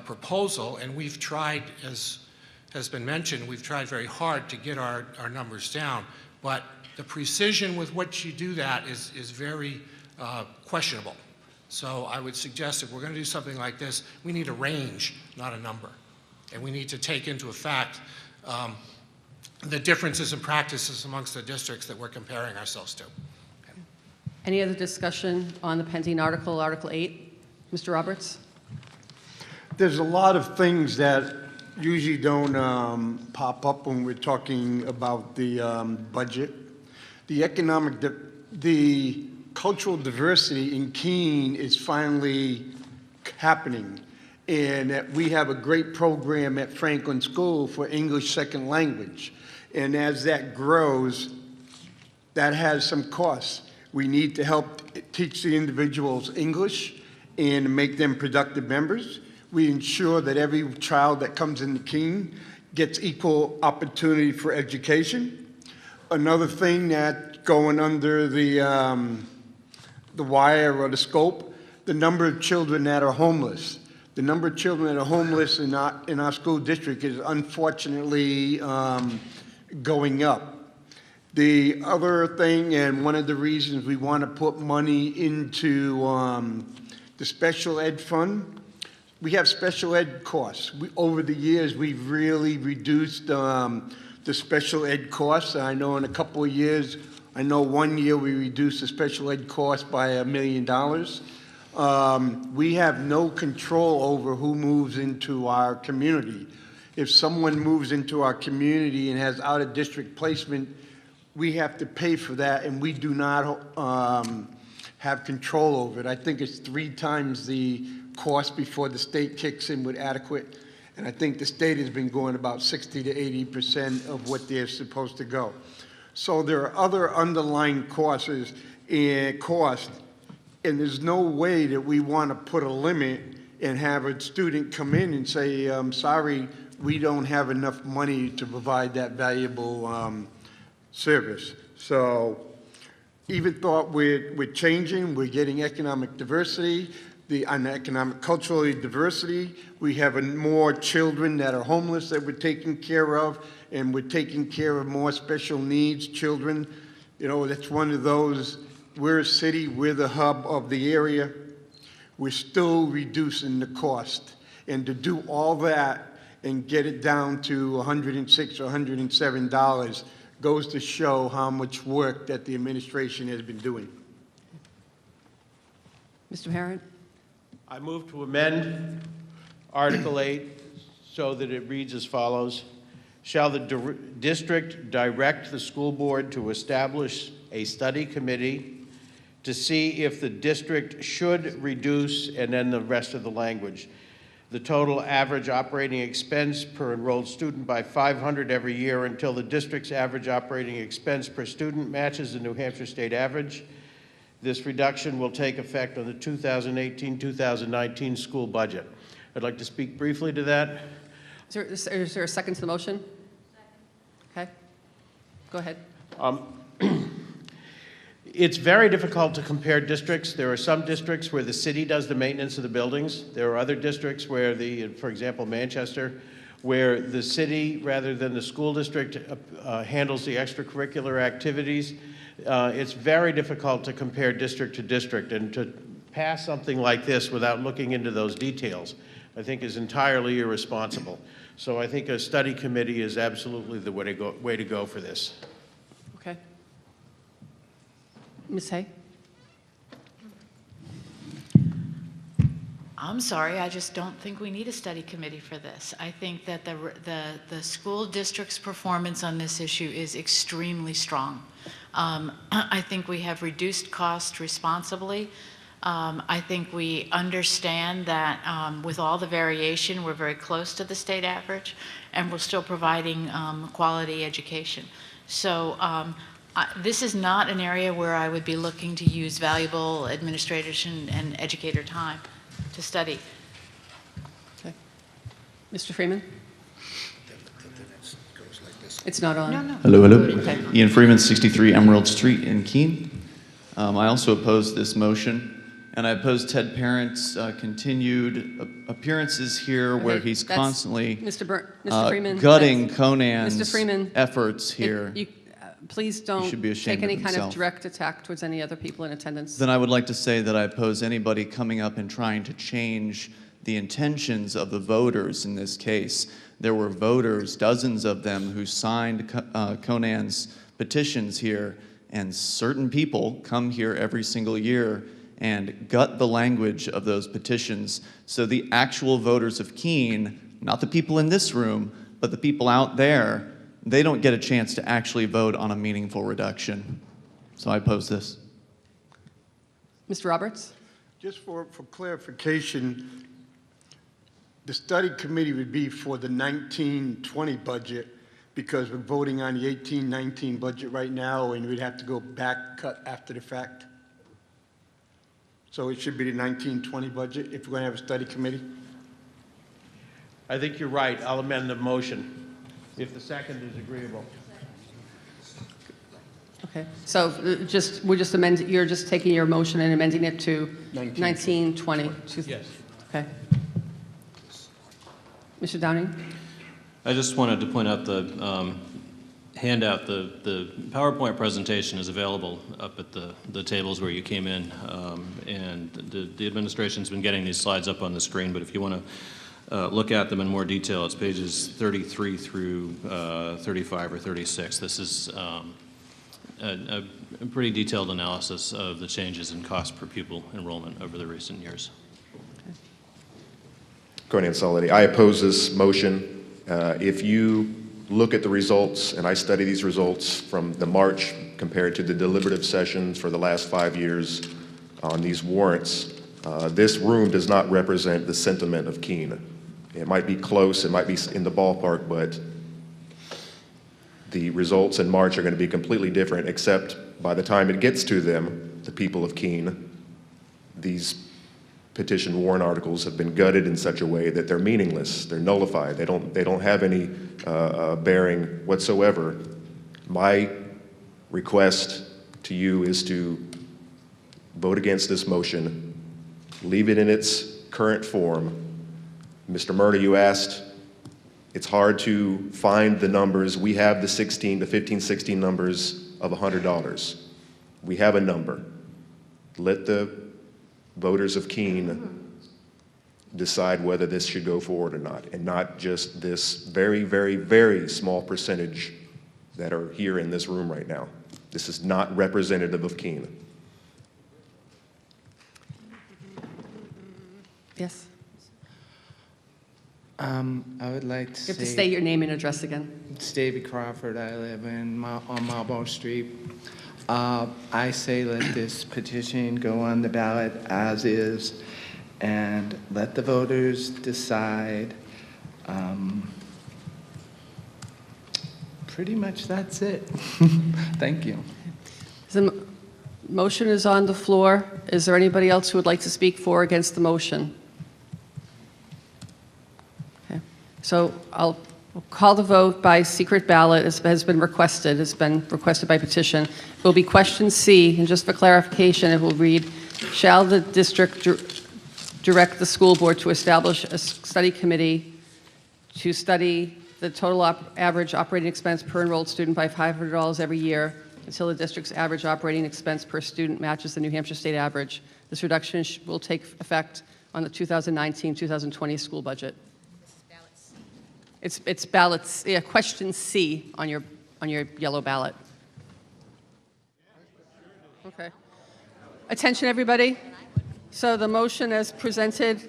proposal, and we've tried, as has been mentioned, we've tried very hard to get our numbers down, but the precision with which you do that is very questionable. So I would suggest if we're going to do something like this, we need a range, not a number. And we need to take into effect the differences in practices amongst the districts that we're comparing ourselves to. Okay. Any other discussion on the pending article, Article 8? Mr. Roberts? There's a lot of things that usually don't pop up when we're talking about the budget. The cultural diversity in Keene is finally happening, and that we have a great program at Franklin School for English second language. And as that grows, that has some costs. We need to help teach the individuals English and make them productive members. We ensure that every child that comes into Keene gets equal opportunity for education. Another thing that going under the wire or the scope, the number of children that are homeless. The number of children that are homeless in our school district is unfortunately going up. The other thing, and one of the reasons we want to put money into the special ed fund, we have special ed costs. Over the years, we've really reduced the special ed costs. I know in a couple of years, I know 1 year we reduced the special ed cost by $1 million. We have no control over who moves into our community. If someone moves into our community and has out-of-district placement, we have to pay for that, and we do not have control over it. I think it's 3 times the cost before the state kicks in with adequate, and I think the state has been going about 60 to 80% of what they're supposed to go. So there are other underlying costs, and there's no way that we want to put a limit and have a student come in and say, I'm sorry, we don't have enough money to provide that valuable service. So even though we're changing, we're getting economic diversity, on the economic, culturally diversity. We have more children that are homeless that we're taking care of, and we're taking care of more special needs children. You know, that's one of those, we're a city, we're the hub of the area. We're still reducing the cost. And to do all that and get it down to $106 or $107 goes to show how much work that the administration has been doing. Mr. Parent? I move to amend Article 8 so that it reads as follows. Shall the district direct the school board to establish a study committee to see if the district should reduce, and then the rest of the language, the total average operating expense per enrolled student by $500 every year until the district's average operating expense per student matches the New Hampshire state average. This reduction will take effect on the 2018-2019 school budget. I'd like to speak briefly to that. Is there a second to the motion? Okay. Go ahead. It's very difficult to compare districts. There are some districts where the city does the maintenance of the buildings. There are other districts where for example, Manchester, where the city, rather than the school district, handles the extracurricular activities. It's very difficult to compare district to district, and to pass something like this without looking into those details, I think is entirely irresponsible. So I think a study committee is absolutely the way to go for this. Okay. Ms. Hay? I'm sorry, I just don't think we need a study committee for this. I think that the school district's performance on this issue is extremely strong. I think we have reduced costs responsibly. I think we understand that with all the variation, we're very close to the state average, and we're still providing quality education. So this is not an area where I would be looking to use valuable administration and educator time to study. Okay. Mr. Freeman? It's not on. No. Hello. Okay. Ian Freeman, 63 Emerald Street in Keene. I also oppose this motion, and I oppose Ted Parent's continued appearances here where he's constantly Mr. Freeman, gutting Conan's Mr. Freeman, efforts here. Please don't should be ashamed take any of kind of himself. direct attack towards any other people in attendance. Then I would like to say that I oppose anybody coming up and trying to change the intentions of the voters in this case. There were voters, dozens of them, who signed Conan's petitions here, and certain people come here every single year and gut the language of those petitions. So the actual voters of Keene, not the people in this room, but the people out there, they don't get a chance to actually vote on a meaningful reduction. So I oppose this. Mr. Roberts? Just for clarification, the study committee would be for the 19-20 budget, because we're voting on the 18-19 budget right now, and we'd have to go back cut after the fact. So it should be the 19-20 budget if we're going to have a study committee? I think you're right. I'll amend the motion if the second is agreeable. Okay. So we're just amending, you're just taking your motion and amending it to 19-20. Yes. Okay. Mr. Downing? I just wanted to point out the handout. The PowerPoint presentation is available up at the tables where you came in, and the administration's been getting these slides up on the screen, but if you want to look at them in more detail, it's pages 33 through 35 or 36. This is a pretty detailed analysis of the changes in cost per pupil enrollment over the recent years. Conan Solity. I oppose this motion. If you look at the results, and I study these results from the March compared to the deliberative sessions for the last 5 years on these warrants, this room does not represent the sentiment of Keene. It might be close, it might be in the ballpark, but the results in March are going to be completely different, except by the time it gets to them, the people of Keene, these petition warrant articles have been gutted in such a way that they're meaningless, they're nullified, they don't have any bearing whatsoever. My request to you is to vote against this motion leave it in its current form. Mr. Murder, you asked, it's hard to find the numbers. We have the 15, 16 numbers of $100. We have a number. Let the voters of Keene decide whether this should go forward or not, and not just this very, very, very small percentage that are here in this room right now. This is not representative of Keene. Yes? I would like to You have to say, state your name and address again. it's David Crawford. I live on Marlborough Street. I say let this petition go on the ballot as is and let the voters decide. Pretty much that's it. Thank you. The motion is on the floor. Is there anybody else who would like to speak for or against the motion? Okay. So I'll call the vote by secret ballot as has been requested. It's been requested by petition. It will be question C, and just for clarification, it will read, shall the district direct the school board to establish a study committee to study the total average operating expense per enrolled student by $500 every year until the district's average operating expense per student matches the New Hampshire state average. This reduction will take effect on the 2019-2020 school budget. It's ballots, yeah, question C on your yellow ballot. Okay. Attention, everybody. So the motion as presented,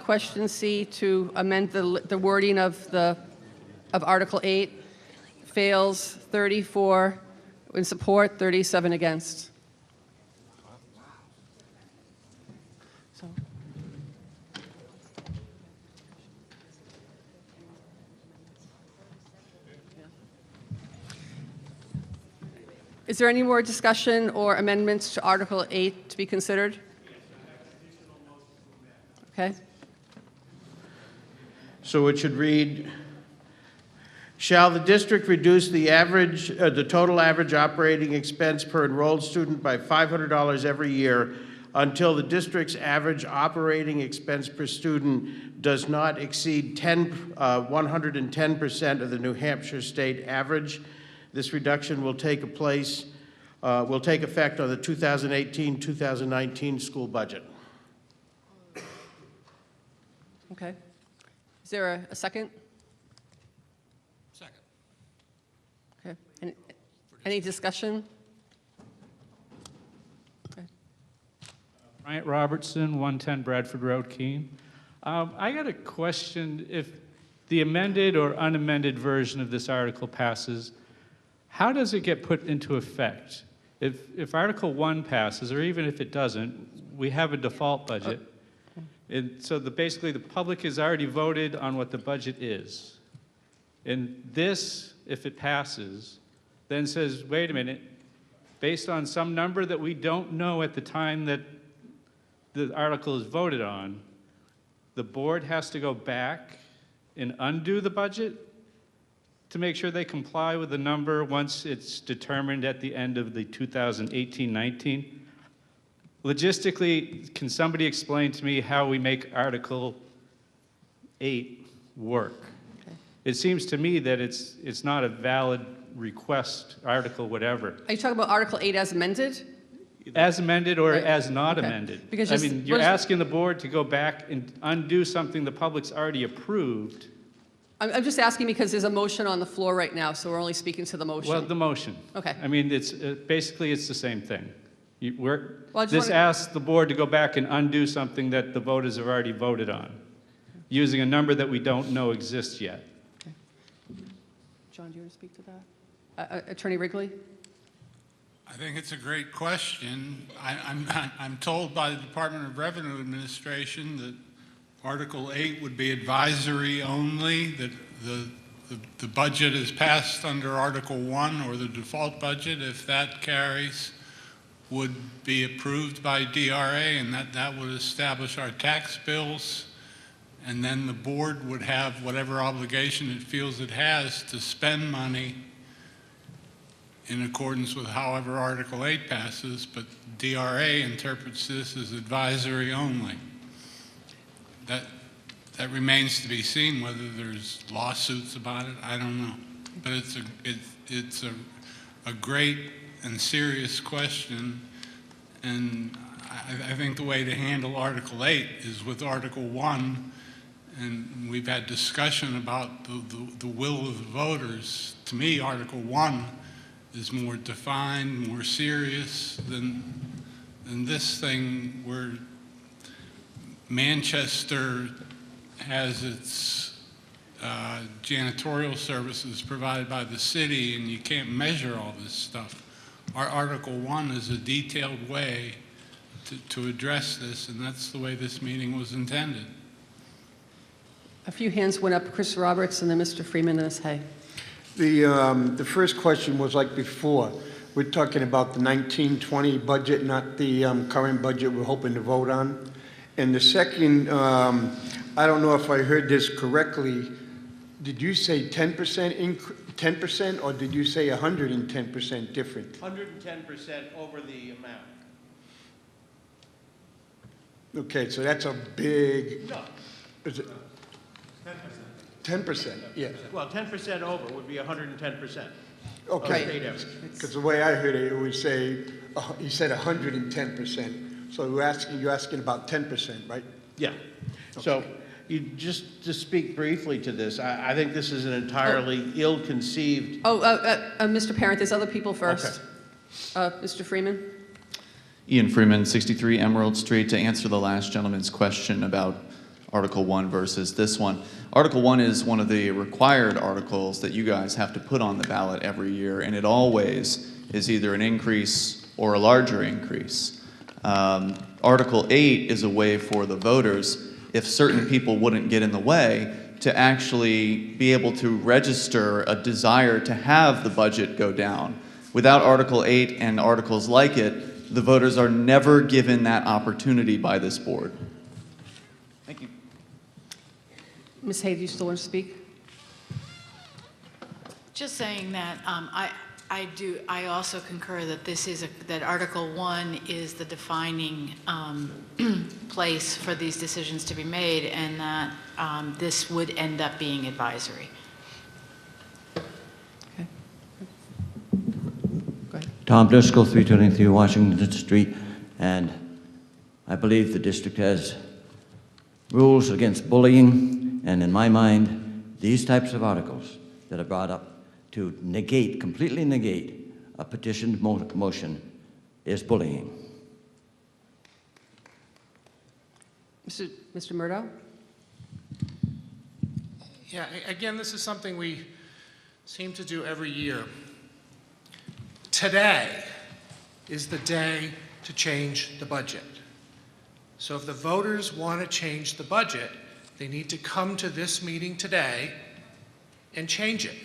question C, to amend the wording of Article 8 fails. 34 in support, 37 against. So. Is there any more discussion or amendments to Article 8 to be considered? Okay. So it should read, shall the district reduce the total average operating expense per enrolled student by $500 every year until the district's average operating expense per student does not exceed 110% of the New Hampshire state average? This reduction will take effect on the 2018-2019 school budget. Okay. Is there a second? Second. Okay. Any discussion? Okay. Bryant Robertson, 110 Bradford Road, Keene. I got a question. If the amended or unamended version of this article passes, how does it get put into effect? If Article 1 passes, or even if it doesn't, we have a default budget. And so basically the public has already voted on what the budget is. And this, if it passes, then says, wait a minute, based on some number that we don't know at the time that the article is voted on, the board has to go back and undo the budget to make sure they comply with the number once it's determined at the end of the 2018-19. Logistically, can somebody explain to me how we make Article 8 work? Okay. It seems to me that it's not a valid request, article, whatever. Are you talking about Article 8 as amended? As amended or Right. as not Okay. amended? Because I just- mean, you're asking the board to go back and undo something the public's already approved. I'm just asking because there's a motion on the floor right now, so we're only speaking to the motion. Well, the motion. Okay. I mean, it's basically it's the same thing. Well, I just This wanna- asks the board to go back and undo something that the voters have already voted on, using a number that we don't know exists yet. Okay. John, do you want to speak to that? Attorney Wrigley? I think it's a great question. I'm told by the Department of Revenue Administration that Article 8 would be advisory only, that the budget is passed under Article 1 or the default budget, if that carries, would be approved by DRA, and that would establish our tax bills, and then the board would have whatever obligation it feels it has to spend money in accordance with however Article 8 passes, but DRA interprets this as advisory only. That remains to be seen, whether there's lawsuits about it, I don't know. But it's a great and serious question, and I think the way to handle Article 8 is with Article 1, and we've had discussion about the will of the voters. To me, Article 1 is more defined, more serious than this thing where Manchester has its janitorial services provided by the city, and you can't measure all this stuff. Our Article 1 is a detailed way to address this, and that's the way this meeting was intended. A few hands went up, Chris Roberts, and then Mr. Freeman and Ms. Hay. The first question was like before. We're talking about the 1920 budget, not the current budget we're hoping to vote on. And the second, I don't know if I heard this correctly. Did you say 10%, or did you say 110% different? 110% over the amount. Okay, so that's a big. No. Is it 10%? Yeah. Well, 10% over would be 110%. Okay. Because the way I heard it, it would say he said 110%. So you're asking about 10%, right? Yeah. Okay. So you just to speak briefly to this, I think this is an entirely ill-conceived. Mr. Parent, there's other people first. Okay. Mr. Freeman? Ian Freeman, 63 Emerald Street. To answer the last gentleman's question about Article 1 versus this one. Article 1 is one of the required articles that you guys have to put on the ballot every year, and it always is either an increase or a larger increase. Article 8 is a way for the voters, if certain people wouldn't get in the way, to actually be able to register a desire to have the budget go down. Without Article 8 and articles like it, the voters are never given that opportunity by this board. Thank you. Ms. Hay, do you still want to speak? Just saying that I also concur that that Article 1 is the defining place for these decisions to be made, and that this would end up being advisory. Okay. Go ahead. Tom Driscoll, 323 Washington Street, and I believe the district has rules against bullying, and in my mind, these types of articles that are brought up to completely negate a petitioned motion is bullying. Mr. Murdo? Yeah, again, this is something we seem to do every year. Today is the day to change the budget. So if the voters want to change the budget, they need to come to this meeting today and change it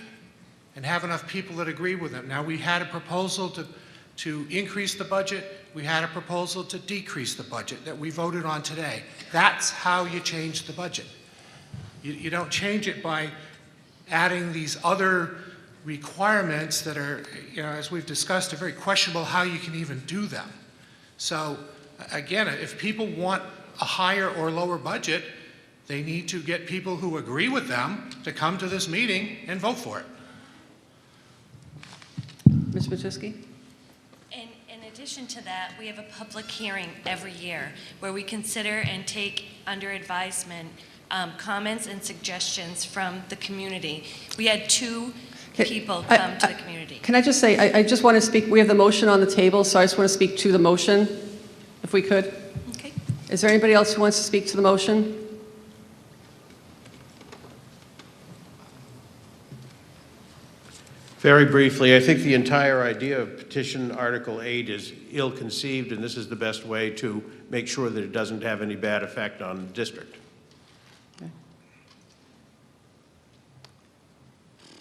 and have enough people that agree with them. Now, we had a proposal to increase the budget. We had a proposal to decrease the budget that we voted on today. That's how you change the budget. You don't change it by adding these other requirements that are, as we've discussed, are very questionable how you can even do them. So again, if people want a higher or lower budget, they need to get people who agree with them to come to this meeting and vote for it. Ms. Matusky? In addition to that, we have a public hearing every year where we consider and take under advisement comments and suggestions from the community. We had two people come to the community. Can I just say, I just want to speak, we have the motion on the table, so I just want to speak to the motion, if we could. Okay. Is there anybody else who wants to speak to the motion? Very briefly, I think the entire idea of petition Article 8 is ill-conceived, and this is the best way to make sure that it doesn't have any bad effect on the district. Okay.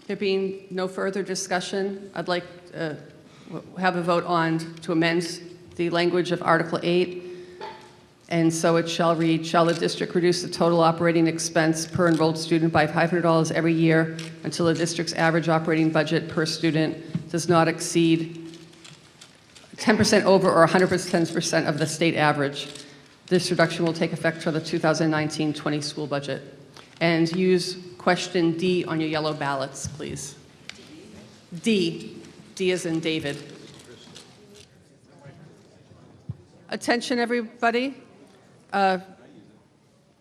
There being no further discussion, I'd like to have a vote to amend the language of Article 8. And so it shall read, shall the district reduce the total operating expense per enrolled student by $500 every year until the district's average operating budget per student does not exceed 10% over or 110% of the state average. This reduction will take effect for the 2019-20 school budget. And use question D on your yellow ballots, please. D. D as in David. Attention, everybody.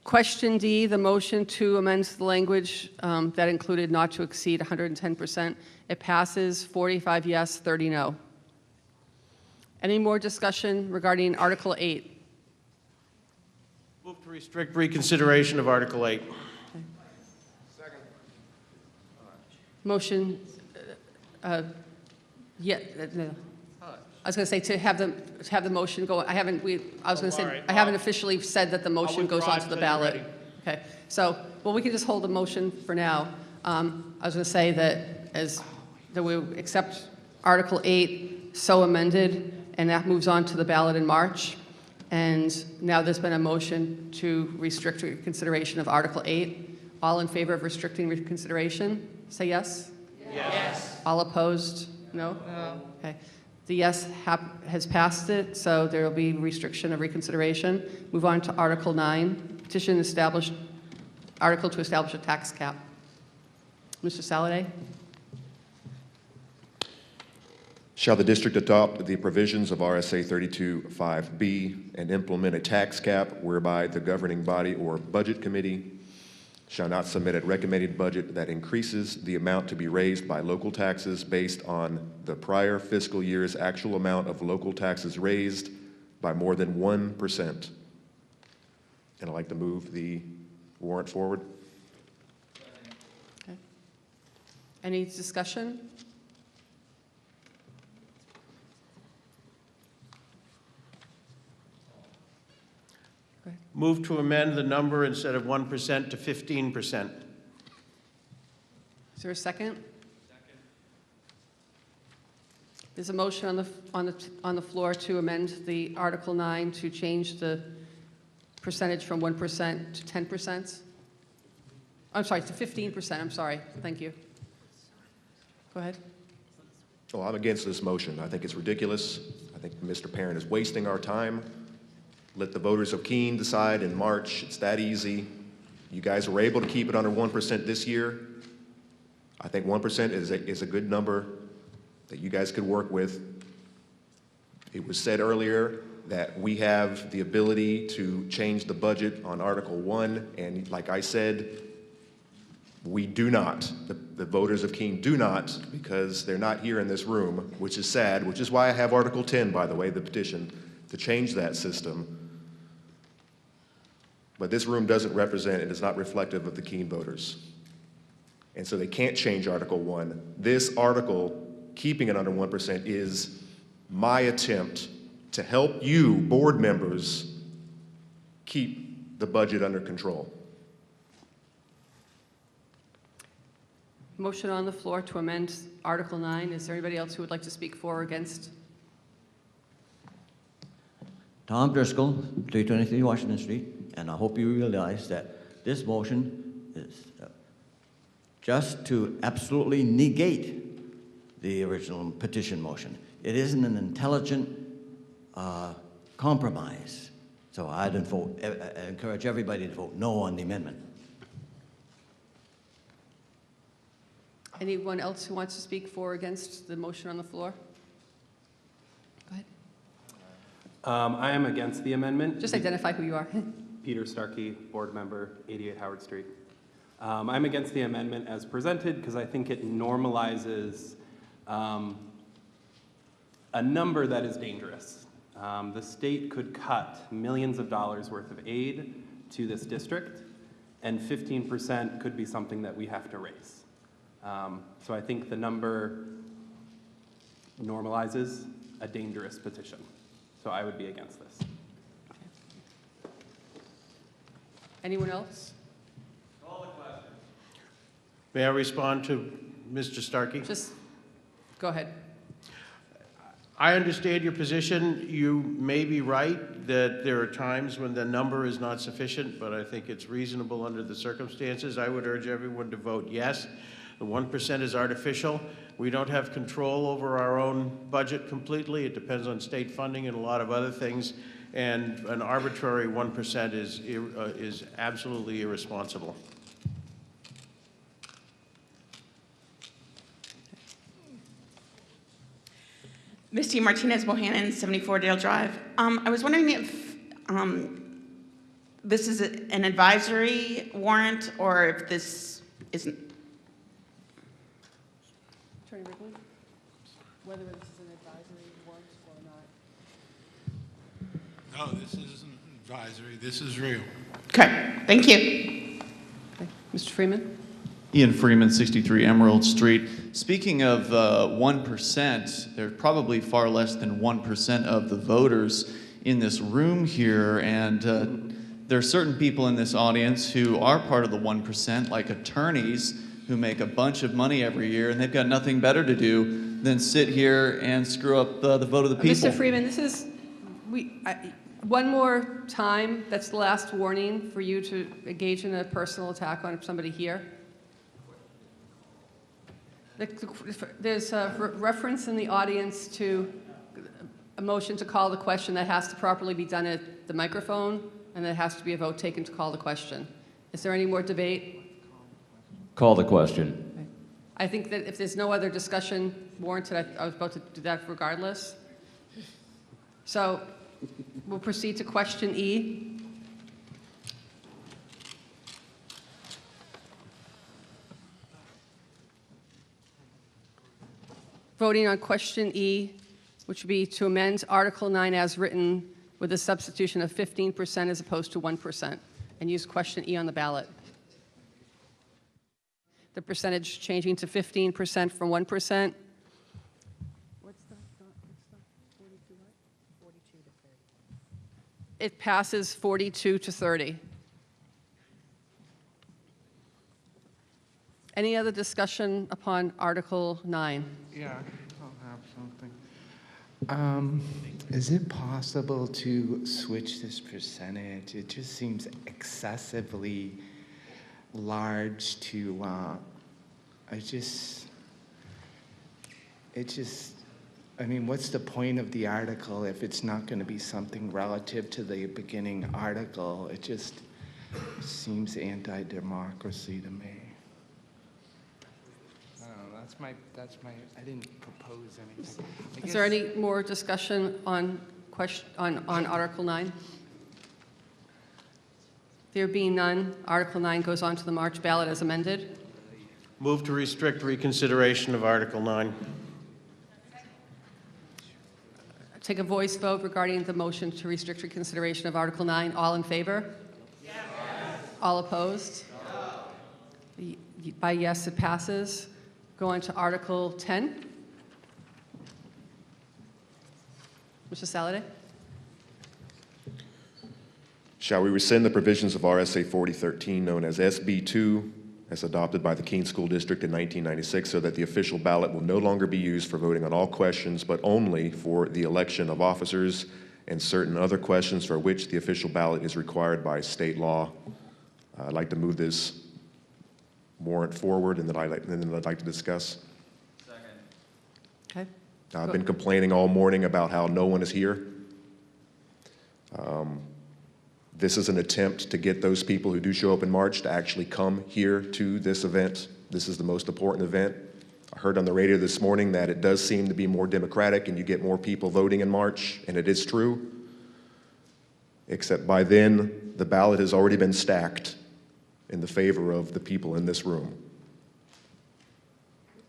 Question D, the motion to amend the language that included not to exceed 110%. It passes 45 yes, 30 no. Any more discussion regarding Article 8? Move to restrict reconsideration of Article 8. Motion, no. I was going to say to have the motion go. I was going to say right. I haven't officially said that the motion goes withdraw onto it the till you're ballot. ready. Okay. So, well, we can just hold the motion for now. I was going to say that that we accept Article 8 so amended, and that moves on to the ballot in March. And now there's been a motion to restrict reconsideration of Article 8. All in favor of restricting reconsideration, say yes. Yes. All opposed, no? No. Okay. The yes has passed it, so there will be restriction of reconsideration. Move on to Article 9, article to establish a tax cap. Mr. Saladay? Shall the district adopt the provisions of RSA 32(5)(b) and implement a tax cap whereby the governing body or budget committee shall not submit a recommended budget that increases the amount to be raised by local taxes based on the prior fiscal year's actual amount of local taxes raised by more than 1%. And I'd like to move the warrant forward. Okay. Any discussion? Move to amend the number instead of 1% to 15%. Is there a second? Second. There's a motion on the floor to amend the Article 9 to change the percentage from 1% to 10%. I'm sorry, to 15%. I'm sorry. Thank you. Go ahead. Well, I'm against this motion. I think it's ridiculous. I think Mr. Parent is wasting our time. Let the voters of Keene decide in March. It's that easy. You guys were able to keep it under 1% this year. I think 1% is a good number that you guys could work with. It was said earlier that we have the ability to change the budget on Article 1, and like I said, we do not. The voters of Keene do not, because they're not here in this room, which is sad, which is why I have Article 10, by the way, the petition, to change that system. But this room doesn't represent, it is not reflective of the Keene voters. And so they can't change Article 1. This article, keeping it under 1%, is my attempt to help you, board members, keep the budget under control. Motion on the floor to amend Article 9. Is there anybody else who would like to speak for or against? Tom Driscoll, 323 Washington Street, and I hope you realize that this motion is just to absolutely negate the original petition motion. It isn't an intelligent compromise. So I'd encourage everybody to vote no on the amendment. Anyone else who wants to speak for or against the motion on the floor? Go ahead. I am against the amendment. Just identify who you are. Peter Starkey, board member, 88 Howard Street. I'm against the amendment as presented because I think it normalizes a number that is dangerous. The state could cut millions of dollars worth of aid to this district, and 15% could be something that we have to raise. So I think the number normalizes a dangerous petition. So I would be against this. Anyone else? May I respond to Mr. Starkey? Just go ahead. I understand your position. You may be right that there are times when the number is not sufficient, but I think it's reasonable under the circumstances. I would urge everyone to vote yes. The 1% is artificial. We don't have control over our own budget completely. It depends on state funding and a lot of other things. And an arbitrary 1% is absolutely irresponsible. Misty Martinez Bohannon, 74 Dale Drive. I was wondering if this is an advisory warrant or if this isn't. Attorney Wrigley, whether this is an advisory warrant or not. No, this isn't advisory. This is real. Okay, thank you. Okay. Mr. Freeman? Ian Freeman, 63 Emerald Street. Speaking of 1%, there's probably far less than 1% of the voters in this room here, and there are certain people in this audience who are part of the 1%, like attorneys who make a bunch of money every year, and they've got nothing better to do than sit here and screw up the vote of the people. Mr. Freeman, this is, one more time, that's the last warning for you to engage in a personal attack on somebody here. There's a reference in the audience to a motion to call the question that has to properly be done at the microphone, and there has to be a vote taken to call the question. Is there any more debate? Call the question. Okay. I think that if there's no other discussion warranted, I was about to do that regardless. So we'll proceed to question E. Voting on question E, which would be to amend Article 9 as written with a substitution of 15% as opposed to 1%, and use question E on the ballot. The percentage changing to 15% from 1%. It passes 42 to 30. Any other discussion upon Article 9? Yeah, I'll have something. Is it possible to switch this percentage? It just seems excessively large to, I mean, what's the point of the article if it's not going to be something relative to the beginning article? It just seems anti-democracy to me. I didn't propose anything. Is there any more discussion on Article 9? There being none, Article 9 goes on to the March ballot as amended. Move to restrict reconsideration of Article 9. Take a voice vote regarding the motion to restrict reconsideration of Article 9. All in favor? Yes. All opposed? No. By yes, it passes. Go on to Article 10. Mr. Saladay? Shall we rescind the provisions of RSA 4013, known as SB2, as adopted by the Keene School District in 1996, so that the official ballot will no longer be used for voting on all questions, but only for the election of officers and certain other questions for which the official ballot is required by state law? I'd like to move this warrant forward, and then I'd like to discuss. Second. Okay. I've been complaining all morning about how no one is here. This is an attempt to get those people who do show up in March to actually come here to this event. This is the most important event. I heard on the radio this morning that it does seem to be more democratic and you get more people voting in March, and it is true. Except by then, the ballot has already been stacked in the favor of the people in this room.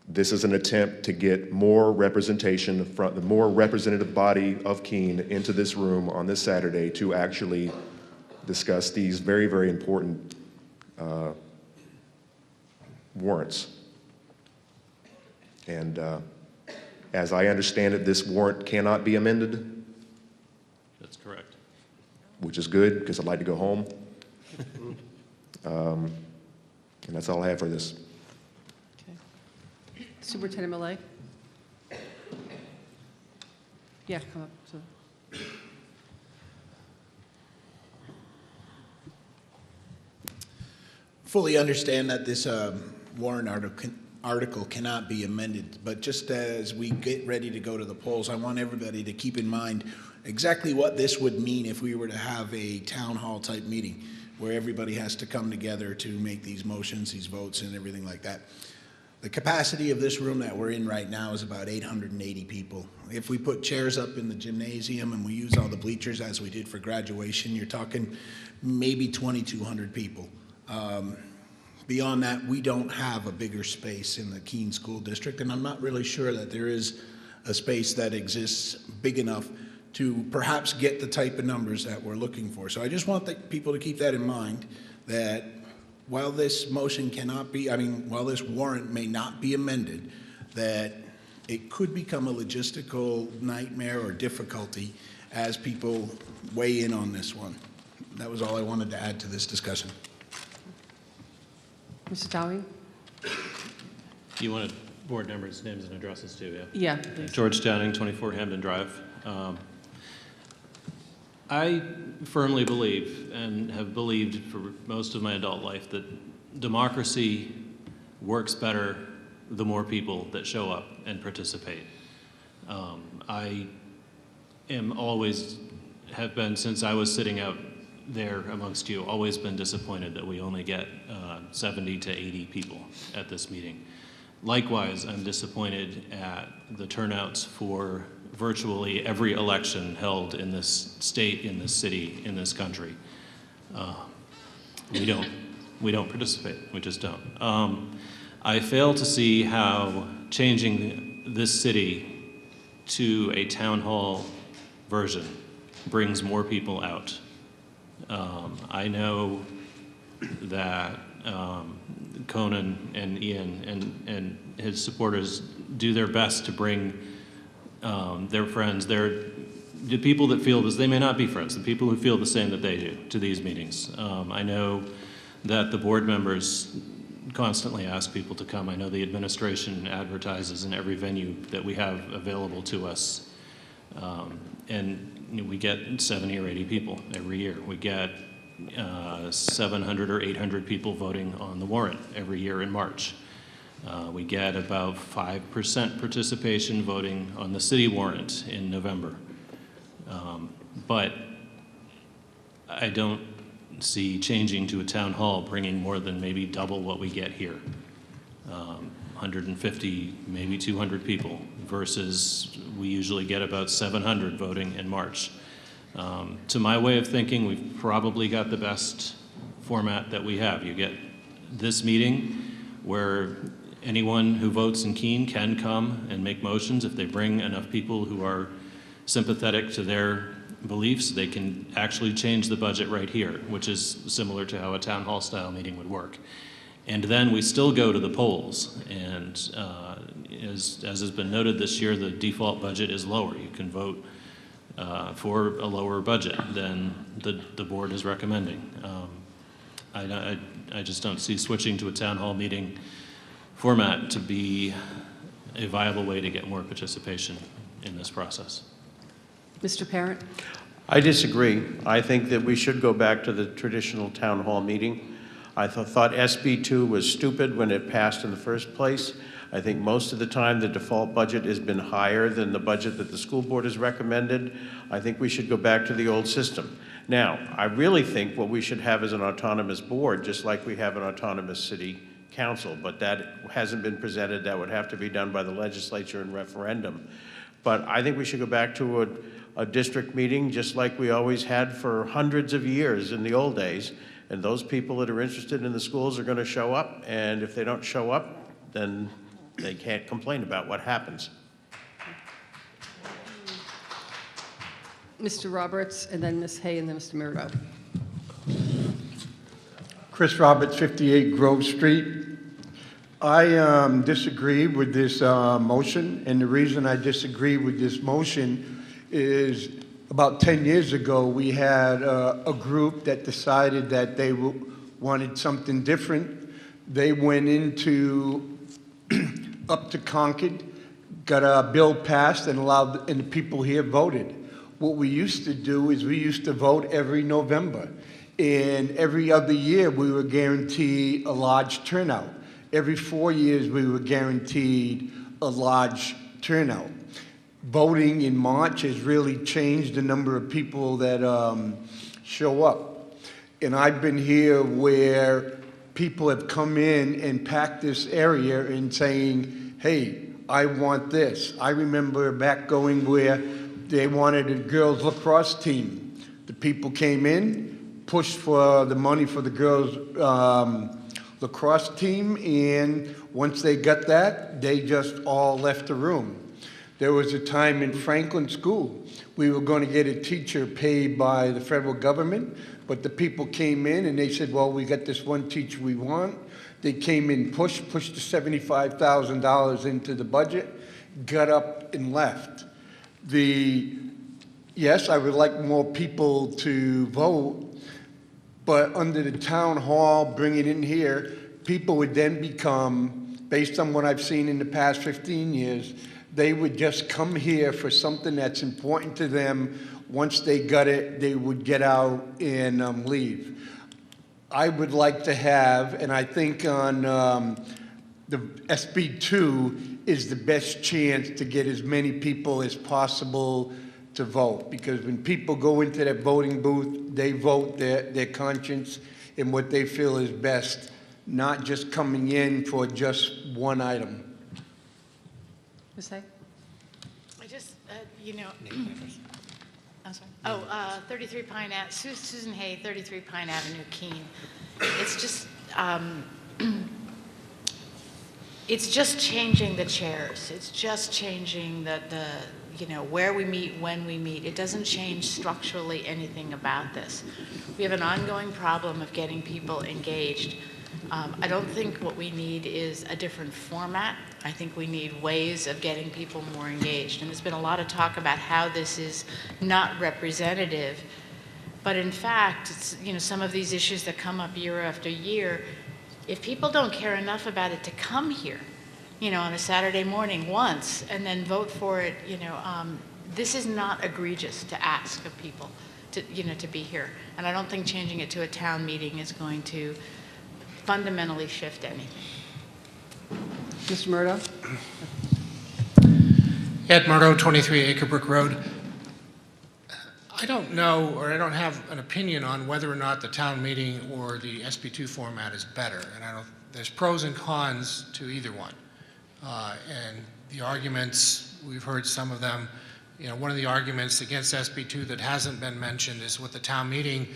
This is an attempt to get more representation from the more representative body of Keene into this room on this Saturday to actually discuss these very, very important warrants. And as I understand it, this warrant cannot be amended. That's correct. Which is good, because I'd like to go home. And that's all I have for this. Okay. Superintendent Millay? Yeah, come up. Fully understand that this warrant article cannot be amended, but just as we get ready to go to the polls, I want everybody to keep in mind exactly what this would mean if we were to have a town hall type meeting where everybody has to come together to make these motions, these votes, and everything like that. The capacity of this room that we're in right now is about 880 people. If we put chairs up in the gymnasium and we use all the bleachers as we did for graduation, you're talking maybe 2,200 people. Beyond that, we don't have a bigger space in the Keene School District, and I'm not really sure that there is a space that exists big enough to perhaps get the type of numbers that we're looking for. So I just want the people to keep that in mind, that while this motion cannot be, while this warrant may not be amended, that it could become a logistical nightmare or difficulty as people weigh in on this one. That was all I wanted to add to this discussion. Mr. Dowling? You wanted board members' names and addresses too, yeah? Yeah, please. George Downing, 24 Hamden Drive. I firmly believe, and have believed for most of my adult life, that democracy works better the more people that show up and participate. I am always, have been since I was sitting out there amongst you, always been disappointed that we only get 70 to 80 people at this meeting. Likewise, I'm disappointed at the turnouts for virtually every election held in this state, in this city, in this country. We don't participate, we just don't. I fail to see how changing this city to a town hall version brings more people out. I know that Conan and Ian and his supporters do their best to bring their friends, the people that feel this, they may not be friends, the people who feel the same that they do to these meetings. I know that the board members constantly ask people to come. I know the administration advertises in every venue that we have available to us. And we get 70 or 80 people every year. We get 700 or 800 people voting on the warrant every year in March. We get about 5% participation voting on the city warrant in November. But I don't see changing to a town hall bringing more than maybe double what we get here. 150, maybe 200 people versus we usually get about 700 voting in March. To my way of thinking, we've probably got the best format that we have. You get this meeting where anyone who votes in Keene can come and make motions. If they bring enough people who are sympathetic to their beliefs, they can actually change the budget right here, which is similar to how a town hall style meeting would work. And then we still go to the polls, and as has been noted this year, the default budget is lower. You can vote for a lower budget than the board is recommending. I just don't see switching to a town hall meeting format to be a viable way to get more participation in this process. Mr. Parent? I disagree. I think that we should go back to the traditional town hall meeting. I thought SB 2 was stupid when it passed in the first place. I think most of the time the default budget has been higher than the budget that the school board has recommended. I think we should go back to the old system. Now, I really think what we should have is an autonomous board, just like we have an autonomous city council, but that hasn't been presented. That would have to be done by the legislature in referendum. But I think we should go back to a district meeting just like we always had for hundreds of years in the old days. And those people that are interested in the schools are going to show up. And if they don't show up, then they can't complain about what happens. Mr. Roberts, and then Ms. Hay, and then Mr. Murdo. Chris Roberts, 58 Grove Street. I disagree with this motion, and the reason I disagree with this motion is about 10 years ago, we had a group that decided that they wanted something different. They went into up to Concord, got a bill passed and allowed, and the people here voted. What we used to do is we used to vote every November, and every other year we were guaranteed a large turnout. every 4 years we were guaranteed a large turnout. Voting in March has really changed the number of people that show up. And I've been here where people have come in and packed this area and saying, hey, I want this. I remember back going where they wanted a girls lacrosse team. The people came in, pushed for the money for the girls lacrosse team, and once they got that, they just all left the room. There was a time in Franklin School, we were going to get a teacher paid by the federal government, but the people came in and they said, well, we got this one teacher we want. They came in, pushed the $75,000 into the budget, got up and left. Yes, I would like more people to vote, but under the town hall, bring it in here, people would then become, based on what I've seen in the past 15 years, they would just come here for something that's important to them. Once they got it, they would get out and leave. I would like to have, and I think on the SB2 is the best chance to get as many people as possible to vote, because when people go into that voting booth, they vote their conscience and what they feel is best, not just coming in for just one item. Ms. Hay? I just, I'm sorry. Oh, 33 Pine Ave, Susan Hay, 33 Pine Avenue, Keene. It's just, it's just changing the chairs. It's just changing the where we meet, when we meet. It doesn't change structurally anything about this. We have an ongoing problem of getting people engaged. I don't think what we need is a different format. I think we need ways of getting people more engaged. And there's been a lot of talk about how this is not representative. But in fact, it's, some of these issues that come up year after year, if people don't care enough about it to come here, on a Saturday morning once and then vote for it, this is not egregious to ask of people to be here. And I don't think changing it to a town meeting is going to fundamentally shift anything. Mr. Murdo? Ed Murdo, 23 Acrebrook Road. I don't know, or I don't have an opinion on whether or not the town meeting or the SB2 format is better. And there's pros and cons to either one. And the arguments, we've heard some of them. One of the arguments against SB2 that hasn't been mentioned is with the town meeting,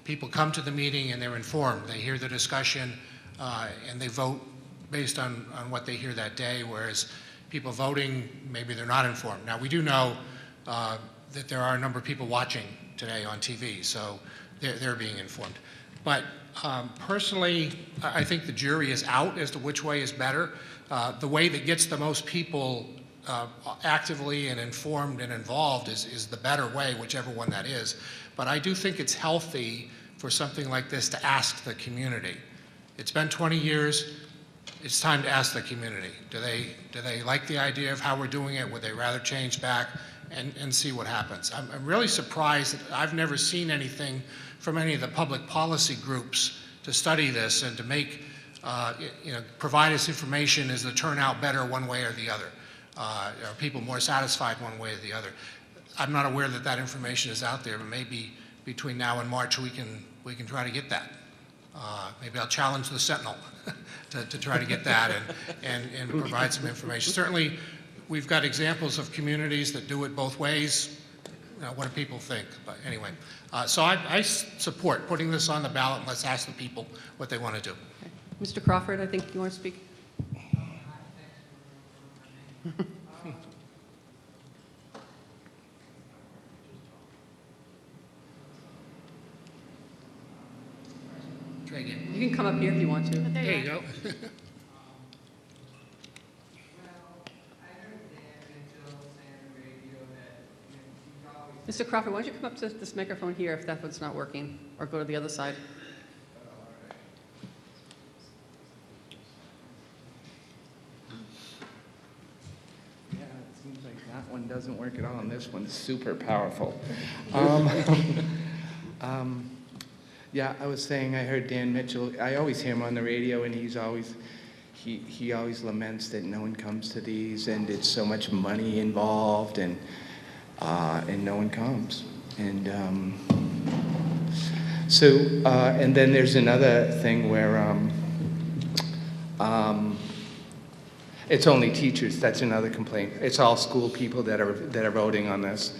people come to the meeting and they're informed. They hear the discussion and they vote based on what they hear that day, whereas people voting, maybe they're not informed. Now, we do know that there are a number of people watching today on TV, so they're being informed. But personally, I think the jury is out as to which way is better. The way that gets the most people actively and informed and involved is the better way, whichever one that is. But I do think it's healthy for something like this to ask the community. It's been 20 years. It's time to ask the community. Do they like the idea of how we're doing it? Would they rather change back and see what happens? I'm really surprised that I've never seen anything from any of the public policy groups to study this and to make, provide us information. Is the turnout better one way or the other? Are people more satisfied one way or the other? I'm not aware that that information is out there, but maybe between now and March we can try to get that. Maybe I'll challenge the Sentinel to try to get that and provide some information. Certainly, we've got examples of communities that do it both ways. What do people think? But anyway, so I support putting this on the ballot and let's ask the people what they want to do. Okay. Mr. Crawford, I think you want to speak. Try again. You can come up here if you want to. There you go. Mr. Crawford, why don't you come up to this microphone here if that one's not working, or go to the other side. Yeah, it seems like that one doesn't work at all, and this one's super powerful. Yeah, I was saying I heard Dan Mitchell. I always hear him on the radio, and he always laments that no one comes to these, and it's so much money involved, and no one comes. And and then there's another thing where it's only teachers. That's another complaint. It's all school people that are voting on this,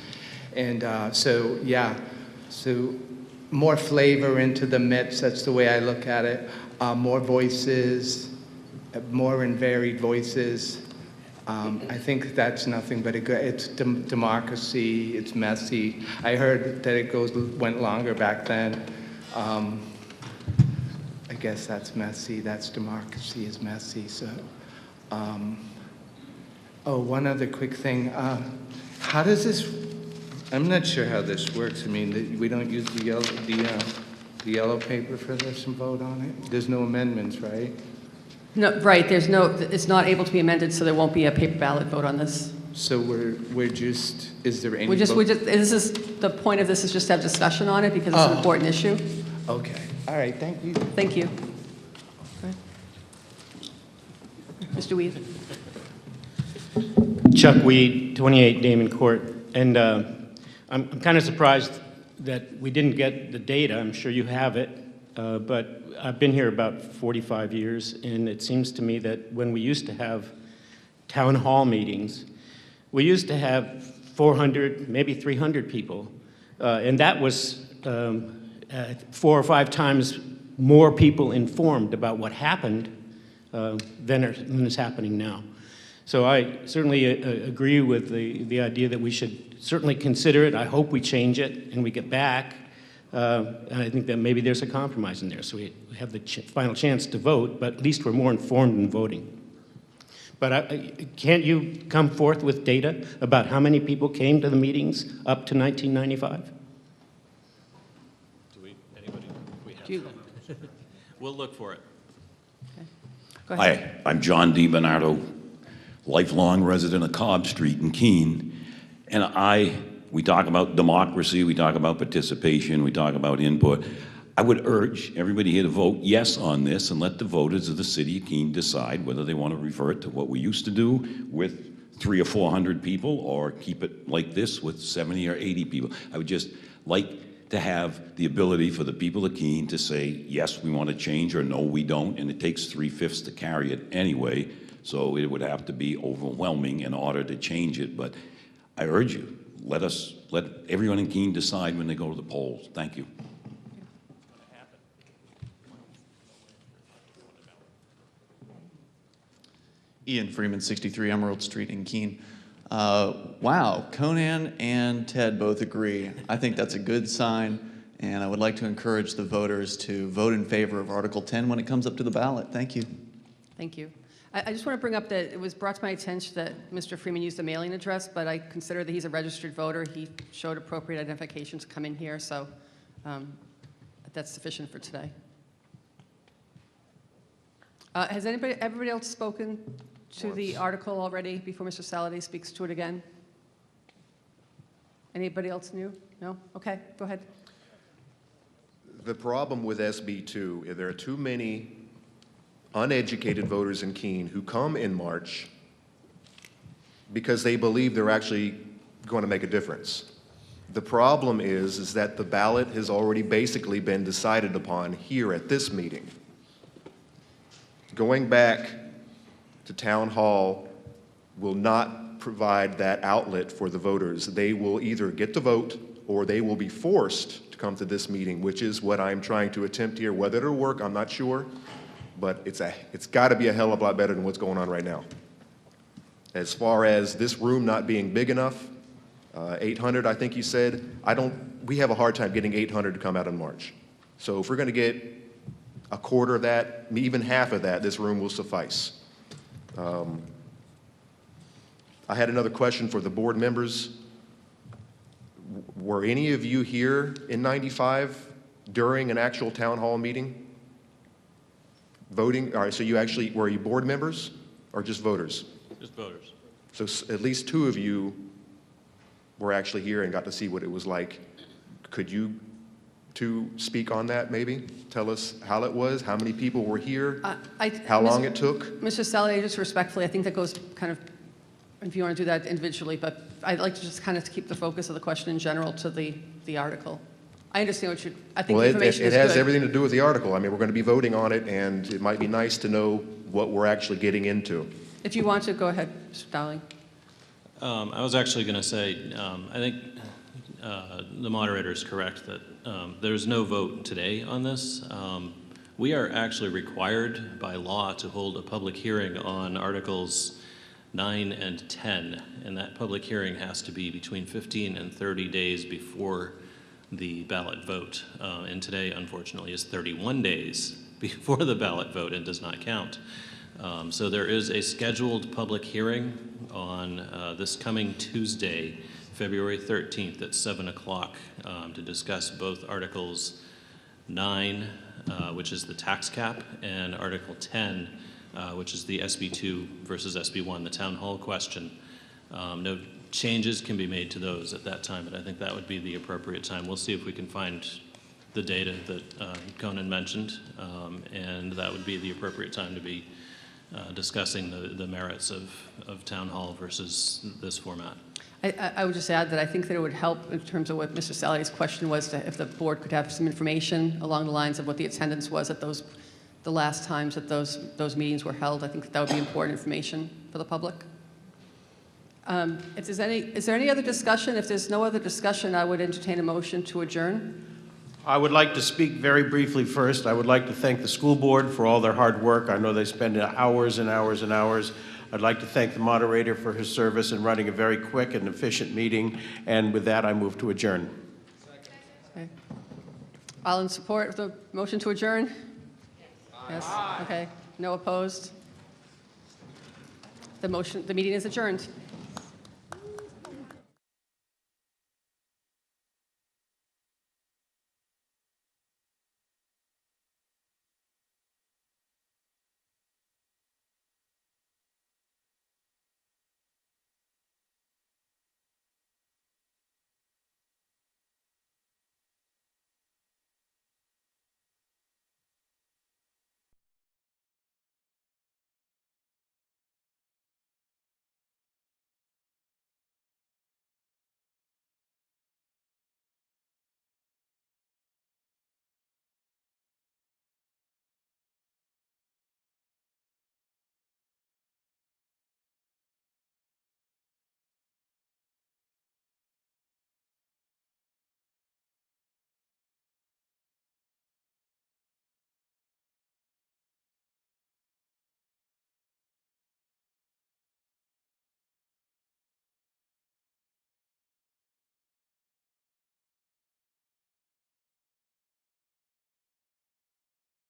and so more flavor into the mix. That's the way I look at it. More voices, more and varied voices. I think that's nothing but it's democracy. It's messy. I heard that it went longer back then. I guess that's messy. That's democracy is messy. So, one other quick thing. How does this? I'm not sure how this works. I mean, we don't use the yellow paper for this and vote on it. There's no amendments, right? No, right, it's not able to be amended, so there won't be a paper ballot vote on this. So we're just, is there any? This is, the point of this is just to have discussion on it because it's an important issue. Okay, all right, thank you. Thank you. Mr. Weed. Chuck Weed, 28 Damon Court. And I'm kind of surprised that we didn't get the data. I'm sure you have it. But I've been here about 45 years, and it seems to me that when we used to have town hall meetings, we used to have 400, maybe 300 people. And that was 4 or 5 times more people informed about what happened than is happening now. So I certainly agree with the idea that we should certainly consider it. I hope we change it and we get back. And I think that maybe there's a compromise in there. So we have the final chance to vote, but at least we're more informed in voting. But can't you come forth with data about how many people came to the meetings up to 1995? We'll look for it. Go ahead. Hi, I'm John DiBernardo, lifelong resident of Cobb Street in Keene, and we talk about democracy, we talk about participation, we talk about input. I would urge everybody here to vote yes on this and let the voters of the city of Keene decide whether they want to revert to what we used to do with 300 or 400 people or keep it like this with 70 or 80 people. I would just like to have the ability for the people of Keene to say, yes, we want to change, or no, we don't, and it takes 3/5 to carry it anyway, so it would have to be overwhelming in order to change it. But I urge you, let everyone in Keene decide when they go to the polls. Thank you. Ian Freeman, 63 Emerald Street in Keene. Wow, Conan and Ted both agree. I think that's a good sign, and I would like to encourage the voters to vote in favor of Article 10 when it comes up to the ballot. Thank you. Thank you. I just want to bring up that it was brought to my attention that Mr. Freeman used a mailing address, but I consider that he's a registered voter. He showed appropriate identification to come in here, so that's sufficient for today. Has everybody else spoken to the article already before Mr. Saladin speaks to it again? Anybody else new? No? Okay, go ahead. The problem with SB 2 is there are too many uneducated voters in Keene who come in March because they believe they're actually going to make a difference. The problem is that the ballot has already basically been decided upon here at this meeting. Going back to town hall will not provide that outlet for the voters. They will either get to vote or they will be forced to come to this meeting, which is what I'm trying to attempt here. Whether it'll work, I'm not sure, but it's got to be a hell of a lot better than what's going on right now. As far as this room not being big enough, 800, I think you said, we have a hard time getting 800 to come out in March. So if we're going to get a quarter of that, even half of that, this room will suffice. I had another question for the board members. Were any of you here in 95 during an actual town hall meeting? Voting? All right, so were you board members or just voters? Just voters. So at least 2 of you were actually here and got to see what it was like. Could you to speak on that, maybe? Tell us how it was, how many people were here, how Mr. long it took? Mr. Saleh, just respectfully, I think that goes kind of, if you want to do that individually, but I'd like to just kind of keep the focus of the question in general to the article. I understand what I think Well, the information it is has good. everything to do with the article. I mean, we're going to be voting on it, and it might be nice to know what we're actually getting into. If you want to, go ahead, Mr. Dowling. I was actually going to say, I think the moderator is correct that there's no vote today on this. We are actually required by law to hold a public hearing on Articles 9 and 10, and that public hearing has to be between 15 and 30 days before the ballot vote. And today, unfortunately, is 31 days before the ballot vote and does not count. So there is a scheduled public hearing on this coming Tuesday, February 13th at 7 o'clock to discuss both Articles 9, which is the tax cap, and Article 10, which is the SB2 versus SB1, the town hall question. No changes can be made to those at that time, but I think that would be the appropriate time. We'll see if we can find the data that Conan mentioned, and that would be the appropriate time to be discussing the merits of town hall versus this format. I would just add that I think that it would help in terms of what Mr. Saleh's question was, if the board could have some information along the lines of what the attendance was at the last times that those meetings were held. I think that would be important information for the public. Is there any other discussion? If there's no other discussion, I would entertain a motion to adjourn. I would like to speak very briefly first. I would like to thank the school board for all their hard work. I know they spend hours and hours and hours. I'd like to thank the moderator for his service in running a very quick and efficient meeting. And with that, I move to adjourn. Okay. All in support of the motion to adjourn? Yes. Okay. No opposed? The meeting is adjourned.